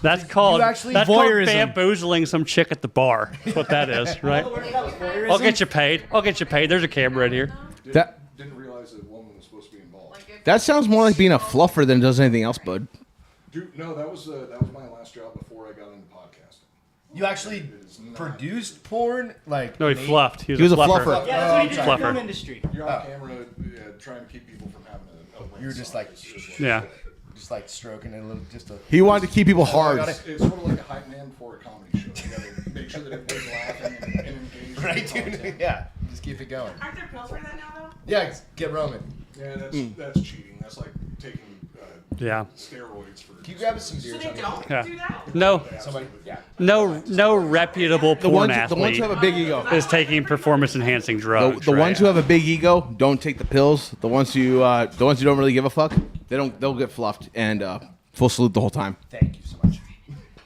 Speaker 3: That's called
Speaker 1: actually-
Speaker 3: voyeurism.
Speaker 4: Voyeurism.
Speaker 3: Bamboozling some chick at the bar. That's what that is, right? I'll get you paid. I'll get you paid. There's a camera in here.
Speaker 6: Didn't realize that a woman was supposed to be involved.
Speaker 7: That sounds more like being a fluffer than it does anything else, bud.
Speaker 6: Dude, no, that was my last job before I got into podcasting.
Speaker 1: You actually produced porn? Like
Speaker 3: No, he
Speaker 1: made-
Speaker 3: fluffed.
Speaker 7: He was a fluffer.
Speaker 4: Yeah, that's what he did in the
Speaker 3: Fluffer.
Speaker 4: film industry.
Speaker 6: You're on camera trying to keep people from having a
Speaker 1: You were just like,
Speaker 3: Yeah.
Speaker 1: just like stroking it a little, just a.
Speaker 7: He wanted to keep people hard.
Speaker 6: It's sort of like a hype man for a comedy show. You gotta make sure that everybody's laughing and engaged.
Speaker 1: Right,
Speaker 6: in the
Speaker 1: dude.
Speaker 6: content.
Speaker 1: Yeah, just keep it going.
Speaker 2: Aren't there pills for that now, though?
Speaker 1: Yeah, get Roman.
Speaker 6: Yeah, that's cheating. That's like taking
Speaker 3: Yeah.
Speaker 6: steroids for.
Speaker 1: Can you grab us some
Speaker 2: So
Speaker 1: beers?
Speaker 2: they
Speaker 1: honey?
Speaker 2: don't
Speaker 3: Yeah.
Speaker 2: do that?
Speaker 3: No,
Speaker 1: Somebody, yeah.
Speaker 3: no reputable
Speaker 7: The
Speaker 3: porn
Speaker 7: ones
Speaker 3: athlete
Speaker 7: who have a big ego.
Speaker 3: is taking performance-enhancing drugs.
Speaker 7: The
Speaker 3: right?
Speaker 7: ones who have a big ego don't take the pills. The ones who don't really give a fuck, they'll get fluffed and full salute the whole time.
Speaker 1: Thank you so much.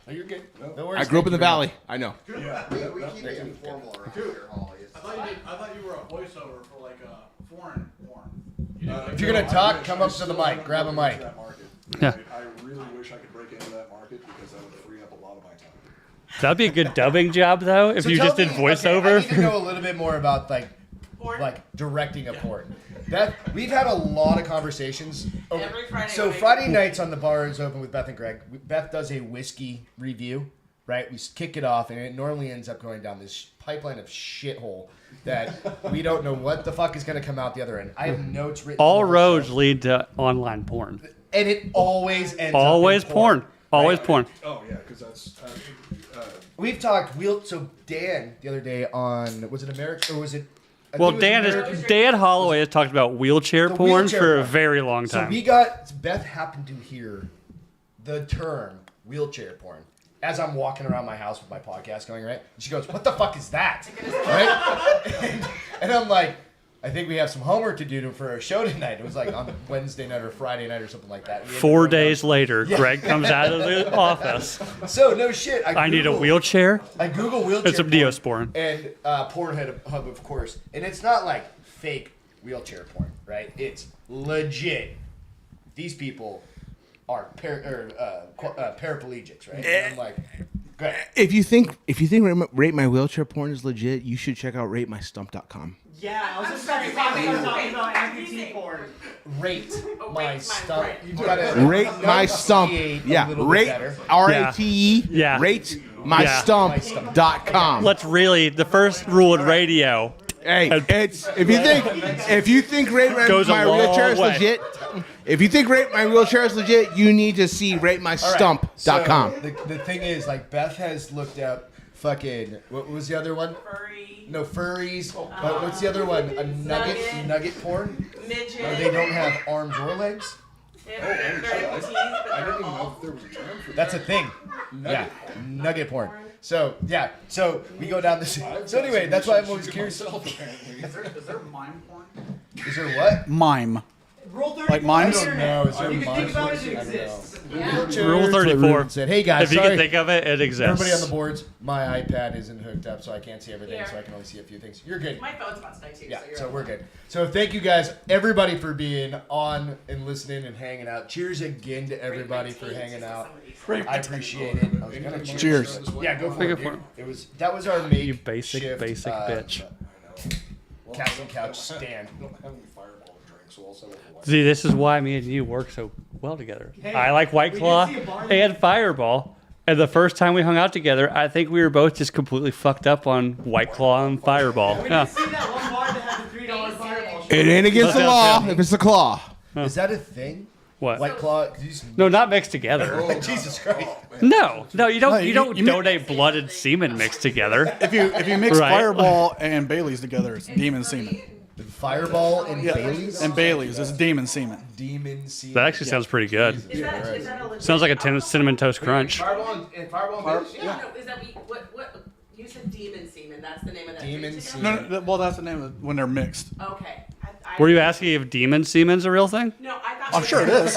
Speaker 1: Oh, you're good. No worries.
Speaker 7: I grew up in the
Speaker 1: Thank you
Speaker 7: valley. I know.
Speaker 6: Yeah,
Speaker 5: We keep it informal around here, Holly.
Speaker 8: I thought you were a voiceover for like a foreign porn.
Speaker 1: If you're gonna talk, come up to the mic. Grab a mic.
Speaker 3: Yeah.
Speaker 6: I really wish I could break into that market because that would free up a lot of my time.
Speaker 3: That'd be a good dubbing job, though, if
Speaker 1: So
Speaker 3: you
Speaker 1: tell
Speaker 3: just did
Speaker 1: me-
Speaker 3: voiceover.
Speaker 1: Okay, I need to know a little bit more about
Speaker 2: Porn?
Speaker 1: like directing a porn. That we've had a lot of conversations.
Speaker 2: Every Friday
Speaker 1: So
Speaker 2: night.
Speaker 1: Friday nights on the bar is open with Beth and Greg. Beth does a whiskey review, right? We kick it off, and it normally ends up going down this pipeline of shithole that we don't know what the fuck is going to come out the other end. I have notes written.
Speaker 3: All
Speaker 1: for the
Speaker 3: roads
Speaker 1: show,
Speaker 3: lead to online porn.
Speaker 1: and it always ends.
Speaker 3: Always
Speaker 1: up in
Speaker 3: porn. Always
Speaker 1: right?
Speaker 3: porn.
Speaker 6: Oh yeah, because that's.
Speaker 1: We've talked. So Dan the other day on was it American or was it? I
Speaker 3: Well,
Speaker 1: think it was American-
Speaker 3: Dan Holloway has talked about wheelchair
Speaker 1: The
Speaker 3: porn
Speaker 1: wheelchair
Speaker 3: for a
Speaker 1: porn.
Speaker 3: very long
Speaker 1: So
Speaker 3: time.
Speaker 1: we got Beth happened to hear the term wheelchair porn as I'm walking around my house with my podcast going, right? And she goes, "What the fuck is that?" Right? and I'm like, "I think we have some homework to do for our show tonight." It was like on Wednesday night or Friday night or something like that. We ended up
Speaker 3: 4
Speaker 1: going
Speaker 3: days
Speaker 1: down-
Speaker 3: later, Greg comes out of the office.
Speaker 1: So no shit.
Speaker 3: I need a
Speaker 1: Googled-
Speaker 3: wheelchair.
Speaker 1: I Google wheelchair.
Speaker 3: It's some
Speaker 1: porn
Speaker 3: Neosporin.
Speaker 1: and Pornhub, of course, and it's not like fake wheelchair porn, right? It's legit. These people are paraplegics, right? And I'm like, great.
Speaker 7: If you think Rate My Wheelchair Porn is legit, you should check out RateMyStump.com.
Speaker 4: Yeah, I was just
Speaker 2: sorry,
Speaker 4: talking
Speaker 2: wait.
Speaker 4: about amputee porn.
Speaker 1: Rate
Speaker 2: Oh,
Speaker 1: my
Speaker 2: rate
Speaker 1: stump.
Speaker 2: right.
Speaker 1: You gotta
Speaker 7: Rate My Stump.
Speaker 1: enunciate a
Speaker 7: Yeah,
Speaker 1: little bit
Speaker 7: rate
Speaker 1: better.
Speaker 7: RATE.
Speaker 3: Yeah.
Speaker 7: RateMyStump.com.
Speaker 3: Let's really, the first rule in radio.
Speaker 7: Hey, it's if you think Rate
Speaker 3: Goes a
Speaker 7: My
Speaker 3: long
Speaker 7: Wheelchair is
Speaker 3: way.
Speaker 7: legit, if you think Rate My Wheelchair is legit, you need to see RateMyStump.com.
Speaker 1: So, the thing is, like, Beth has looked up fucking, what was the other one?
Speaker 2: Furry,
Speaker 1: No, furries. But what's the other one? A nugget porn?
Speaker 2: midget.
Speaker 1: Where they don't have arms or legs?
Speaker 2: They're amputees, but
Speaker 6: I
Speaker 2: they're
Speaker 6: didn't even know
Speaker 2: all.
Speaker 6: if there was a term for that.
Speaker 1: That's a thing. Yeah, nugget porn. So yeah, so we go down this. So anyway, that's why I'm always curious.
Speaker 6: Apparently.
Speaker 8: Is there mime porn?
Speaker 1: Is there what?
Speaker 10: Mime.
Speaker 4: Rule 34.
Speaker 10: Like mine's-
Speaker 1: I don't know. Is there
Speaker 4: You can think about it, it
Speaker 1: I don't know.
Speaker 4: exists.
Speaker 3: Rule 34.
Speaker 1: Said, hey guys,
Speaker 3: If you
Speaker 1: sorry.
Speaker 3: can think of it, it exists.
Speaker 1: Everybody on the boards, my iPad isn't hooked up, so I can't see everything,
Speaker 2: Here.
Speaker 1: so I can only see a few things. You're good.
Speaker 2: My phone's about to die too.
Speaker 1: Yeah,
Speaker 2: so, you're
Speaker 1: so
Speaker 2: okay.
Speaker 1: we're good. So thank you guys, everybody, for being on and listening and hanging out. Cheers again to everybody for hanging out. I appreciate it. I was gonna
Speaker 10: Cheers.
Speaker 1: Yeah, go for
Speaker 3: Go
Speaker 1: it.
Speaker 3: for
Speaker 1: dude.
Speaker 3: it.
Speaker 1: It was that was our mate.
Speaker 3: You basic
Speaker 1: shift,
Speaker 3: bitch.
Speaker 1: Casting couch stand.
Speaker 6: I don't have any Fireball to drink, so I'll settle for white.
Speaker 3: See, this is why me and you work so well together. I like White
Speaker 4: we did
Speaker 3: Claw
Speaker 4: see a bar-
Speaker 3: and Fireball. And the first time we hung out together, I think we were both just completely fucked up on White Claw and Fireball.
Speaker 4: We
Speaker 3: Yeah.
Speaker 4: did see that one bar that had the $3 fireball.
Speaker 7: It ain't against the
Speaker 3: Let's
Speaker 7: law
Speaker 3: have
Speaker 7: if it's a claw.
Speaker 1: Is that a thing?
Speaker 3: What?
Speaker 1: White Claw.
Speaker 3: No, not mixed together.
Speaker 1: Jesus Christ.
Speaker 3: No, you don't.
Speaker 10: No,
Speaker 3: you don't
Speaker 10: you
Speaker 3: donate blood and semen mixed together.
Speaker 10: If you mix
Speaker 3: Right.
Speaker 10: Fireball and Bailey's together, it's demon semen.
Speaker 1: Fireball and
Speaker 10: Yeah,
Speaker 1: Bailey's.
Speaker 10: and Bailey's is demon semen.
Speaker 1: Demon semen.
Speaker 3: That actually sounds pretty good.
Speaker 2: Is that a legit?
Speaker 3: Sounds like a cinnamon toast crunch.
Speaker 7: Fireball and Bailey's?
Speaker 2: Yeah. No, is that what? You said demon semen. That's the name of that.
Speaker 1: Demon
Speaker 2: drink
Speaker 1: semen.
Speaker 2: together?
Speaker 10: No, well, that's the name of it when they're mixed.
Speaker 2: Okay.
Speaker 3: Were you asking if demon semen's a real thing?
Speaker 2: No, I thought.
Speaker 10: I'm sure it is.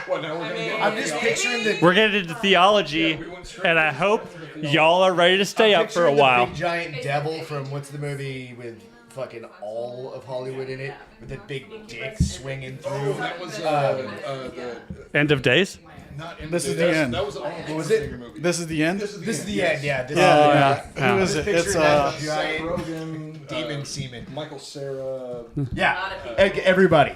Speaker 6: What, now we're gonna get
Speaker 1: I'm just picturing the.
Speaker 3: We're getting into theology, and I hope y'all are ready to stay up for a
Speaker 1: picturing the
Speaker 3: while.
Speaker 1: Big giant devil from what's the movie with fucking all of Hollywood in it, with the big dick swinging through.
Speaker 6: That was
Speaker 3: End of days?
Speaker 6: not in
Speaker 10: This is the end.
Speaker 6: That was an Arnold
Speaker 1: was it?
Speaker 6: Schwarzenegger movie.
Speaker 10: This is the end.
Speaker 1: This is the end, yeah. This
Speaker 10: Yeah,
Speaker 1: is
Speaker 10: Who is it?
Speaker 1: Picturing
Speaker 10: It's
Speaker 1: that
Speaker 6: Seth
Speaker 1: giant
Speaker 6: Rogen,
Speaker 1: demon semen.
Speaker 6: Michael Cera.
Speaker 1: Yeah, everybody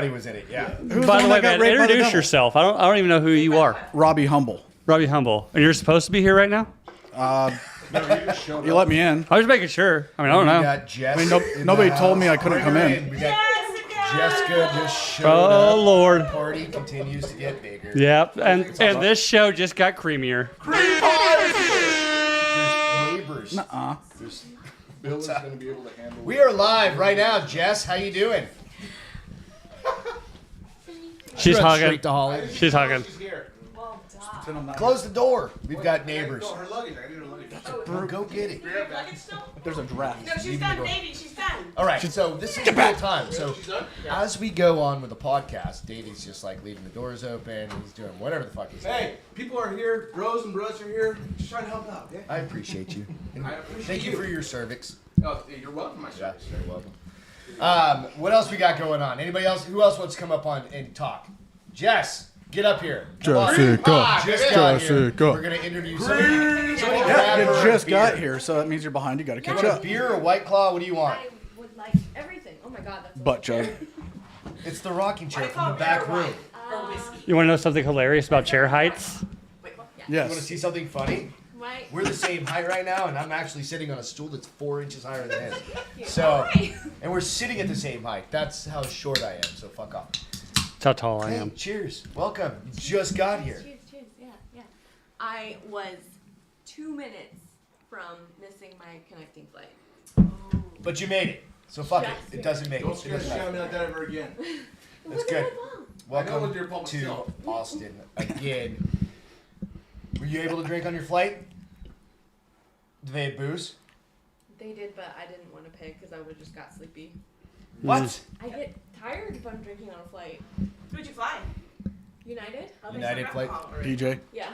Speaker 1: was in it. Yeah.
Speaker 10: who's
Speaker 3: By the
Speaker 10: one
Speaker 3: way,
Speaker 10: that got
Speaker 3: man,
Speaker 10: raped by the
Speaker 3: introduce
Speaker 10: devil?
Speaker 3: yourself. I don't even know who you are.
Speaker 10: Robbie Humble.
Speaker 3: Robbie Humble. And you're supposed to be here right now?
Speaker 10: You let me in.
Speaker 3: I was making sure. I mean, I don't
Speaker 1: We
Speaker 3: know.
Speaker 1: got Jess.
Speaker 10: I mean, nobody told me I couldn't come in.
Speaker 1: We got Jessica just showed
Speaker 3: Oh,
Speaker 1: up.
Speaker 3: Lord.
Speaker 1: The party continues to get bigger.
Speaker 3: Yep. And this show just got creamier.
Speaker 1: There's neighbors.
Speaker 6: Bill is going to be able to handle.
Speaker 1: We are live right now, Jess. How you doing?
Speaker 3: She's
Speaker 1: Run
Speaker 3: talking.
Speaker 1: straight to Holly.
Speaker 3: She's talking.
Speaker 1: Close the door. We've got neighbors.
Speaker 8: Her luggage. I need her luggage.
Speaker 1: Go get it.
Speaker 10: There's a draft.
Speaker 2: No, she's done, baby. She's done.
Speaker 1: All right, so this is real time. So as we go on with the podcast, Davey's just like leaving the doors open. He's doing whatever the fuck he's doing.
Speaker 8: Hey, people are here. Bros and bros are here. Just trying to help out. Yeah.
Speaker 1: I appreciate you. And
Speaker 8: I appreciate
Speaker 1: thank you
Speaker 8: you.
Speaker 1: for your cervix.
Speaker 8: Oh, you're welcome, my
Speaker 1: Yeah,
Speaker 8: son.
Speaker 1: very welcome. What else we got going on? Anybody else? Who else wants to come up on and talk? Jess, get up here. Come on.
Speaker 10: Jessica.
Speaker 1: Just got here.
Speaker 10: Jessica.
Speaker 1: We're gonna interview somebody. Somebody
Speaker 10: Yeah,
Speaker 1: grab
Speaker 10: you
Speaker 1: her a
Speaker 10: just
Speaker 1: beer.
Speaker 10: got here, so that means you're behind. You got to
Speaker 1: You
Speaker 10: catch
Speaker 1: want a
Speaker 10: up.
Speaker 1: beer or White Claw? What do you want?
Speaker 9: I would like everything. Oh my god, that's
Speaker 10: Butt chug.
Speaker 1: It's the rocking chair from the back room.
Speaker 2: Or whiskey.
Speaker 3: You want to know something hilarious about chair heights?
Speaker 2: Wait, what?
Speaker 1: You want to
Speaker 10: Yes.
Speaker 1: see something funny?
Speaker 9: my.
Speaker 1: We're the same height right now, and I'm actually sitting on a stool that's 4 inches higher than his. So, and we're sitting at the same height. That's how short I am. So fuck off.
Speaker 3: That's how tall I
Speaker 1: Hey,
Speaker 3: am.
Speaker 1: cheers. Welcome. You just got here.
Speaker 9: Cheers, yeah, yeah.
Speaker 11: I was 2 minutes from missing my connecting flight.
Speaker 1: But you made it. So fuck it.
Speaker 11: Yes.
Speaker 1: It doesn't make
Speaker 8: Don't
Speaker 1: it. It
Speaker 8: scare the
Speaker 1: doesn't
Speaker 8: shit out of me
Speaker 1: matter.
Speaker 8: like that ever again.
Speaker 1: That's good.
Speaker 8: I know
Speaker 1: Welcome
Speaker 8: with your public
Speaker 1: to
Speaker 8: self.
Speaker 1: Austin again. Were you able to drink on your flight? Did they have booze?
Speaker 11: They did, but I didn't want to pay because I would have just got sleepy.
Speaker 1: What?
Speaker 11: I get tired if I'm drinking on a flight.
Speaker 2: Who'd you fly?
Speaker 11: United?
Speaker 1: United flight.
Speaker 10: DJ.
Speaker 11: Yeah.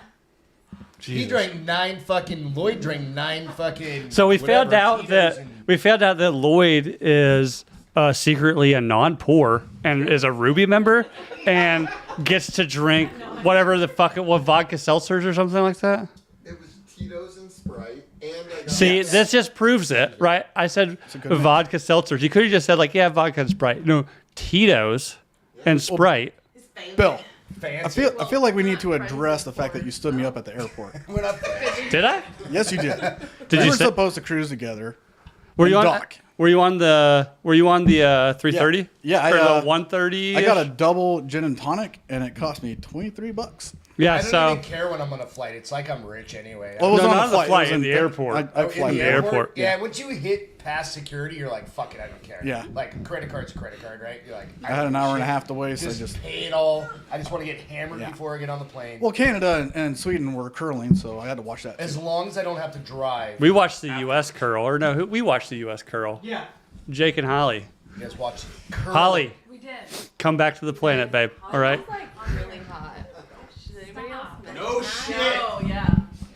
Speaker 1: He drank 9 fucking. Lloyd drank 9 fucking.
Speaker 3: So we
Speaker 1: whatever,
Speaker 3: found out
Speaker 1: Tito's
Speaker 3: that Lloyd is secretly a non-poor and is a Ruby member and gets to drink whatever the fuck it was, vodka seltzers or something like that.
Speaker 5: It was Tito's and Sprite, and I got
Speaker 3: See, this just proves it, right? I said
Speaker 10: good
Speaker 3: vodka seltzers. You could have just said like, yeah, vodka and Sprite. No, Tito's and Sprite.
Speaker 2: His family.
Speaker 10: Bill.
Speaker 1: Fancy.
Speaker 10: I feel like we need to address the fact that you stood me up at the airport.
Speaker 1: We're not fancy.
Speaker 3: Did I?
Speaker 10: Yes, you did.
Speaker 3: Did
Speaker 10: we
Speaker 3: you
Speaker 10: were
Speaker 3: say?
Speaker 10: supposed to cruise together.
Speaker 3: Were you on?
Speaker 10: Doc.
Speaker 3: Were you on the 330?
Speaker 10: Yeah,
Speaker 3: or
Speaker 10: I,
Speaker 3: the 130.
Speaker 10: I got a double gin and tonic, and it cost me $23.
Speaker 3: Yeah,
Speaker 1: I don't
Speaker 3: so
Speaker 1: even care when I'm on a flight. It's like I'm rich anyway.
Speaker 10: Well, it was
Speaker 3: No,
Speaker 10: on
Speaker 3: not
Speaker 10: a
Speaker 3: on the
Speaker 10: flight.
Speaker 3: flight,
Speaker 10: It was
Speaker 3: in the airport.
Speaker 10: I
Speaker 1: Oh,
Speaker 10: fly
Speaker 1: in
Speaker 3: the airport.
Speaker 1: Yeah, once you hit past security, you're like, fuck it, I don't care.
Speaker 10: Yeah.
Speaker 1: Like, a credit card's a credit card, right? You're like,
Speaker 10: I had an hour and a half to waste. I just
Speaker 1: pay it all. I just want to get hammered
Speaker 10: Yeah.
Speaker 1: before I get on the plane.
Speaker 10: well, Canada and Sweden were curling, so I had to watch that.
Speaker 1: As
Speaker 10: Too.
Speaker 1: long as I don't have to drive.
Speaker 3: we watched the U.S. curl, or no, we watched the U.S. curl.
Speaker 8: Yeah.
Speaker 3: Jake and Holly.
Speaker 1: You guys watch curling.
Speaker 3: Holly,
Speaker 9: We did.
Speaker 3: come back to the planet, babe. All right.
Speaker 11: It's like really hot. Should anybody else?
Speaker 8: No shit.
Speaker 11: Oh, yeah.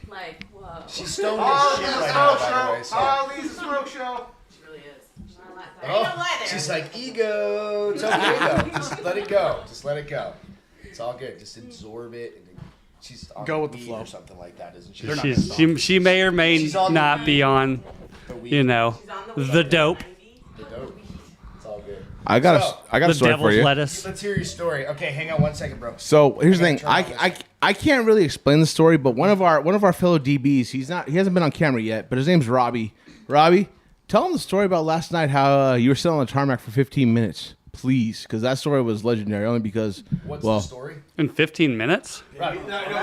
Speaker 11: Like, whoa.
Speaker 1: She's stoned as shit right now, by the way. So.
Speaker 8: Ollie's a smoke show.
Speaker 11: She really is.
Speaker 1: Oh, she's like, ego. It's okay, though. Just let it go. Just let it go. It's all good. Just absorb it. And she's on
Speaker 10: Go with the
Speaker 1: weed
Speaker 10: flow.
Speaker 1: or something like that, isn't she?
Speaker 10: They're not gonna stop.
Speaker 3: She may or may
Speaker 1: She's on the
Speaker 3: not
Speaker 1: weed.
Speaker 3: be on,
Speaker 1: The weed.
Speaker 3: you know,
Speaker 2: She's on the
Speaker 3: the dope,
Speaker 1: The dope. It's all good.
Speaker 7: I got
Speaker 1: So,
Speaker 7: a
Speaker 3: the
Speaker 7: story for
Speaker 3: devil's
Speaker 7: you.
Speaker 3: lettuce.
Speaker 1: Let's hear your story. Okay, hang on 1 second, bro.
Speaker 7: So here's the
Speaker 1: I
Speaker 7: thing.
Speaker 1: gotta turn on
Speaker 7: I can't really explain the story, but one of our fellow DBs, he hasn't been on camera yet, but his name's Robbie. Robbie, tell him the story about last night. How you were sitting on the tarmac for 15 minutes please, because that story was legendary. Only because,
Speaker 1: What's the story?
Speaker 3: In 15 minutes?
Speaker 7: No,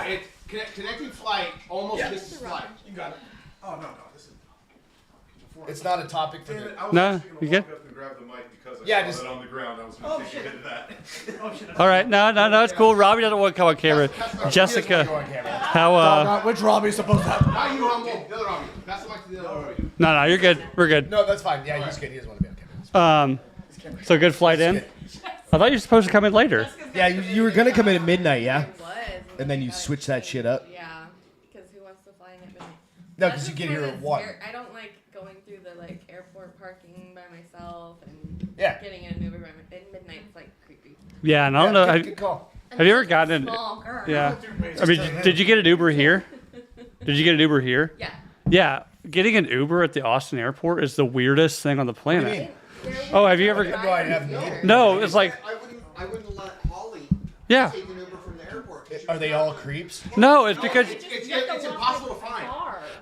Speaker 7: it's connecting flight almost misses flight.
Speaker 8: You got it. Oh no, this is.
Speaker 1: It's not a topic for the.
Speaker 3: No, you good?
Speaker 6: Grab the mic because I
Speaker 1: Yeah,
Speaker 6: saw
Speaker 1: just-
Speaker 6: it on the ground. I was going to take a hit of that.
Speaker 3: All right, no, it's cool. Robbie doesn't want to come on camera. Jessica, how?
Speaker 10: Which Robbie's supposed to have?
Speaker 7: Not you, Humble. The other Robbie. Pass the mic to the other Robbie.
Speaker 3: No, you're good. We're good.
Speaker 1: No, that's fine. Yeah, he's good. He doesn't want to be on camera.
Speaker 3: So good flight in. I thought you were supposed to come in later.
Speaker 1: Yeah, you were gonna come in at midnight, yeah.
Speaker 11: Was.
Speaker 1: And then you switch that shit up.
Speaker 11: Yeah, because who wants to fly in at midnight?
Speaker 1: No,
Speaker 11: That's
Speaker 1: because you
Speaker 11: just
Speaker 1: get
Speaker 11: for
Speaker 1: here
Speaker 11: the
Speaker 1: at 1.
Speaker 11: I don't like going through the airport parking by myself and
Speaker 1: Yeah.
Speaker 11: getting in an Uber by midnight. It's creepy.
Speaker 3: Yeah, and I don't know.
Speaker 1: Good call.
Speaker 3: Have you ever gotten an?
Speaker 11: Small girl.
Speaker 3: Yeah. I mean, did you get an Uber here? Did you get an Uber here?
Speaker 11: Yeah.
Speaker 3: Yeah. Getting an Uber at the Austin airport is the weirdest thing on the planet. Oh, have you ever?
Speaker 1: No, I haven't.
Speaker 3: No, it's like.
Speaker 5: I wouldn't let Holly
Speaker 3: Yeah.
Speaker 5: take an Uber from the airport.
Speaker 1: Are they all creeps?
Speaker 3: No, it's because
Speaker 7: It's impossible to find.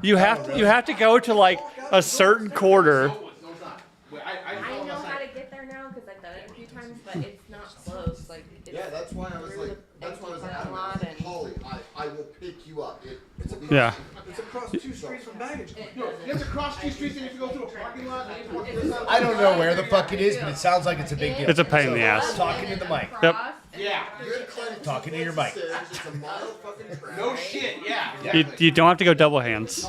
Speaker 3: you have to go to like a certain corner.
Speaker 7: No, it's not.
Speaker 11: I know how to get there now because I've done it a few times, but it's not close. It's
Speaker 5: Yeah, that's why I was like,
Speaker 11: lot and
Speaker 5: Holly, I will pick you up. It's a
Speaker 3: Yeah.
Speaker 8: It's across 2 streets from baggage.
Speaker 7: You have to cross 2 streets and if you go through a parking lot.
Speaker 1: I don't know where the fuck it is, but it sounds like it's a big deal.
Speaker 3: It's a pain in the ass.
Speaker 1: Talking to the mic.
Speaker 3: Yep.
Speaker 7: Yeah.
Speaker 1: Talking to your mic.
Speaker 5: It's a motherfucking track.
Speaker 7: No shit. Yeah.
Speaker 3: You don't have to go double hands.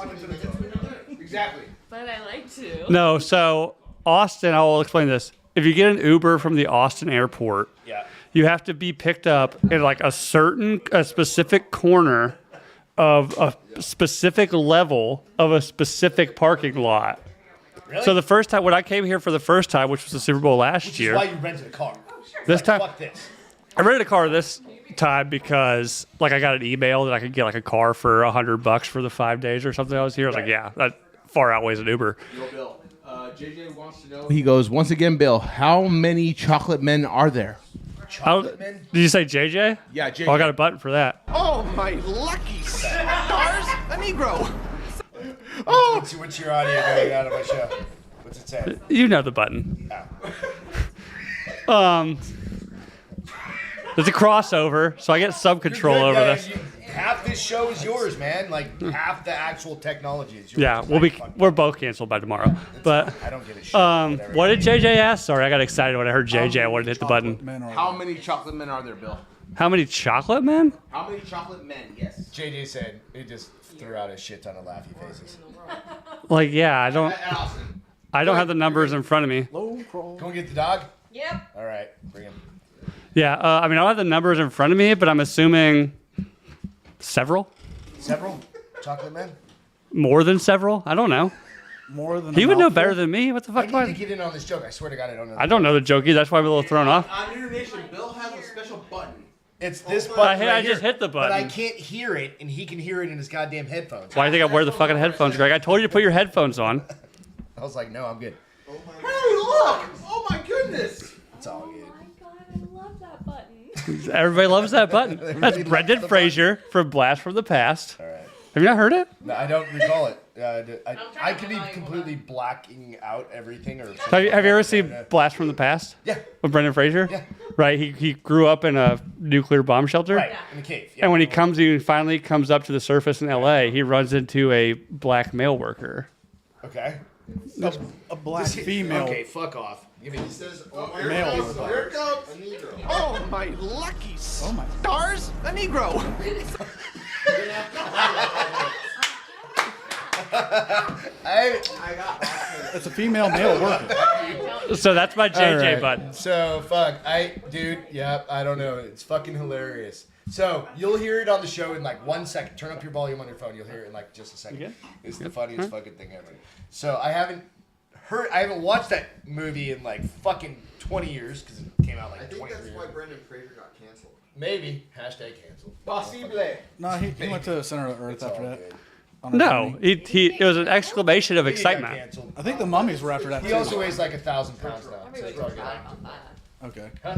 Speaker 7: Exactly.
Speaker 11: But I like to.
Speaker 3: No, so Austin, I will explain this. If you get an Uber from the Austin airport,
Speaker 1: Yeah.
Speaker 3: you have to be picked up in like a specific corner of a specific level of a specific parking lot.
Speaker 1: Really?
Speaker 3: So the first time, when I came here for the first time, which was the Super Bowl last
Speaker 1: Which is
Speaker 3: year,
Speaker 1: why you rented a car.
Speaker 3: this time
Speaker 1: Fuck this.
Speaker 3: I rented a car this time because like I got an email that I could get like a car for $100 for the 5 days or something I was here. I was like, yeah, that far outweighs an Uber.
Speaker 7: Yo, Bill. JJ wants to know. He goes, once again, Bill, how many chocolate men are there?
Speaker 1: Chocolate men?
Speaker 3: Did you say JJ?
Speaker 7: Yeah, JJ.
Speaker 3: Oh, I got a button for that.
Speaker 12: Oh, my lucky stars, a Negro.
Speaker 1: Oh! What's your audio going out of my show? What's it say?
Speaker 3: You know the button. There's a crossover, so I get some control over this.
Speaker 1: Half this show is yours, man. Like half the actual technology is yours.
Speaker 3: Yeah, we're both canceled by tomorrow. But
Speaker 1: I don't give a shit.
Speaker 3: what did JJ ask? Sorry, I got excited when I heard JJ. I wanted to hit the button.
Speaker 7: How many chocolate men are there, Bill?
Speaker 3: How many chocolate men?
Speaker 7: How many chocolate men? Yes.
Speaker 1: JJ said he just threw out a shit ton of laughy faces.
Speaker 3: Like, yeah, I don't have the numbers in front of me.
Speaker 1: Can we get the dog?
Speaker 11: Yep.
Speaker 1: All right, bring him.
Speaker 3: Yeah, I mean, I don't have the numbers in front of me, but I'm assuming several.
Speaker 1: Several chocolate men.
Speaker 3: More than several? I don't know.
Speaker 10: More than
Speaker 3: He
Speaker 10: a
Speaker 3: would know
Speaker 10: mouthful?
Speaker 3: better than me. What the
Speaker 1: I
Speaker 3: fuck?
Speaker 1: need to get in on this joke. I swear to God, I don't know.
Speaker 3: I don't know the jokey. That's why I'm a little thrown off.
Speaker 7: On Internation, Bill has a special button.
Speaker 1: It's this button.
Speaker 3: I
Speaker 1: right
Speaker 3: just
Speaker 1: here,
Speaker 3: hit the
Speaker 1: But I
Speaker 3: button.
Speaker 1: can't hear it, and he can hear it in his goddamn headphones.
Speaker 3: Why do you think I wear the fucking headphones, Greg? I told you to put your headphones on.
Speaker 1: I was like, no, I'm good.
Speaker 7: Hey, look! Oh my goodness!
Speaker 1: It's all good.
Speaker 11: Oh my god, I love that button.
Speaker 3: Everybody loves that button. That's
Speaker 1: Everybody loves
Speaker 3: Brendan
Speaker 1: the
Speaker 3: Fraser from Blast from the Past.
Speaker 1: All right.
Speaker 3: Have you not heard it?
Speaker 1: No, I don't recall it. I could be completely blacking out everything. Or
Speaker 3: Have you ever seen Blast from the Past?
Speaker 1: Yeah.
Speaker 3: With Brendan Fraser?
Speaker 1: Yeah.
Speaker 3: Right. He grew up in a nuclear bomb shelter.
Speaker 1: Right, in the cave. Yeah.
Speaker 3: And when he finally comes up to the surface in L.A., he runs into a black mail worker.
Speaker 1: Okay.
Speaker 10: A black female.
Speaker 1: Okay, fuck off. Give me.
Speaker 5: He says,
Speaker 10: Male.
Speaker 5: here it comes, a Negro.
Speaker 12: Oh, my lucky stars, a Negro.
Speaker 10: It's a female male worker.
Speaker 3: So that's my JJ
Speaker 1: All right.
Speaker 3: button.
Speaker 1: So fuck, dude, yeah, I don't know. It's fucking hilarious. So you'll hear it on the show in like 1 second. Turn up your volume on your phone. You'll hear it in like just a second.
Speaker 3: Okay.
Speaker 1: It's the funniest fucking thing ever. So I haven't watched that movie in like fucking 20 years because it came out like
Speaker 5: I think
Speaker 1: 23
Speaker 5: that's
Speaker 1: years
Speaker 5: why
Speaker 1: ago.
Speaker 5: Brendan Fraser got canceled.
Speaker 1: Maybe hashtag canceled.
Speaker 7: Possible.
Speaker 10: No, he went to the center of the earth
Speaker 1: It's
Speaker 10: after
Speaker 1: all
Speaker 10: that.
Speaker 1: good.
Speaker 10: On a
Speaker 3: No,
Speaker 10: journey.
Speaker 3: it was an exclamation of
Speaker 1: He got
Speaker 3: excitement.
Speaker 1: canceled.
Speaker 10: I think the mummies were after that
Speaker 1: He
Speaker 10: too.
Speaker 1: also weighs like 1,000 pounds now. So
Speaker 11: Everybody
Speaker 1: it's all
Speaker 11: forgot
Speaker 1: good.
Speaker 11: about that.
Speaker 10: Okay.
Speaker 1: Huh?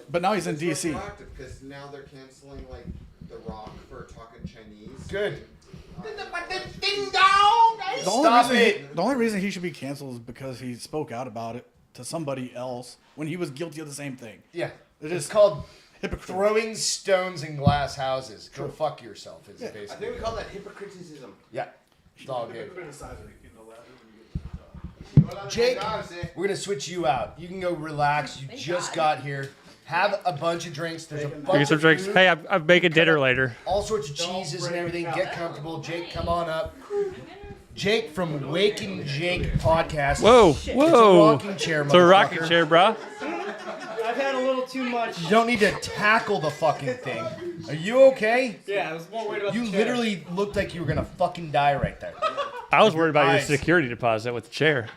Speaker 10: But now he's in
Speaker 5: It's
Speaker 10: DC.
Speaker 5: retroactive because now they're canceling like The Rock for talking Chinese.
Speaker 1: Good.
Speaker 10: The
Speaker 1: Stop
Speaker 10: only,
Speaker 1: it.
Speaker 10: reason the only reason he should be canceled is because he spoke out about it. to somebody else when he was guilty of the same thing.
Speaker 1: Yeah.
Speaker 10: It
Speaker 1: It's
Speaker 10: is
Speaker 1: called
Speaker 10: hypocrite.
Speaker 1: throwing stones in glass houses. Go fuck yourself is
Speaker 10: Yeah.
Speaker 1: basically.
Speaker 7: I think we call that hypocriticism.
Speaker 1: Yeah. It's all good.
Speaker 8: Criticize it.
Speaker 1: Jake, we're going to switch you out. You can go relax. You just got here. Have a bunch of drinks. There's a
Speaker 3: Get
Speaker 1: bunch
Speaker 3: some
Speaker 1: of
Speaker 3: drinks.
Speaker 1: food,
Speaker 3: Hey, I'm making dinner later.
Speaker 1: all sorts of cheeses and everything. Get comfortable. Jake, come on up. Jake from Wake and Jake podcast.
Speaker 3: Whoa,
Speaker 1: It's a
Speaker 3: whoa.
Speaker 1: rocking chair,
Speaker 3: It's a rocking
Speaker 1: motherfucker.
Speaker 3: chair, bro.
Speaker 4: I've had a little too much.
Speaker 1: You don't need to tackle the fucking thing. Are you okay?
Speaker 4: Yeah, I was more worried about
Speaker 1: You
Speaker 4: the chair.
Speaker 1: literally looked like you were gonna fucking die right there.
Speaker 3: I was worried about your
Speaker 1: eyes.
Speaker 3: security deposit with the chair.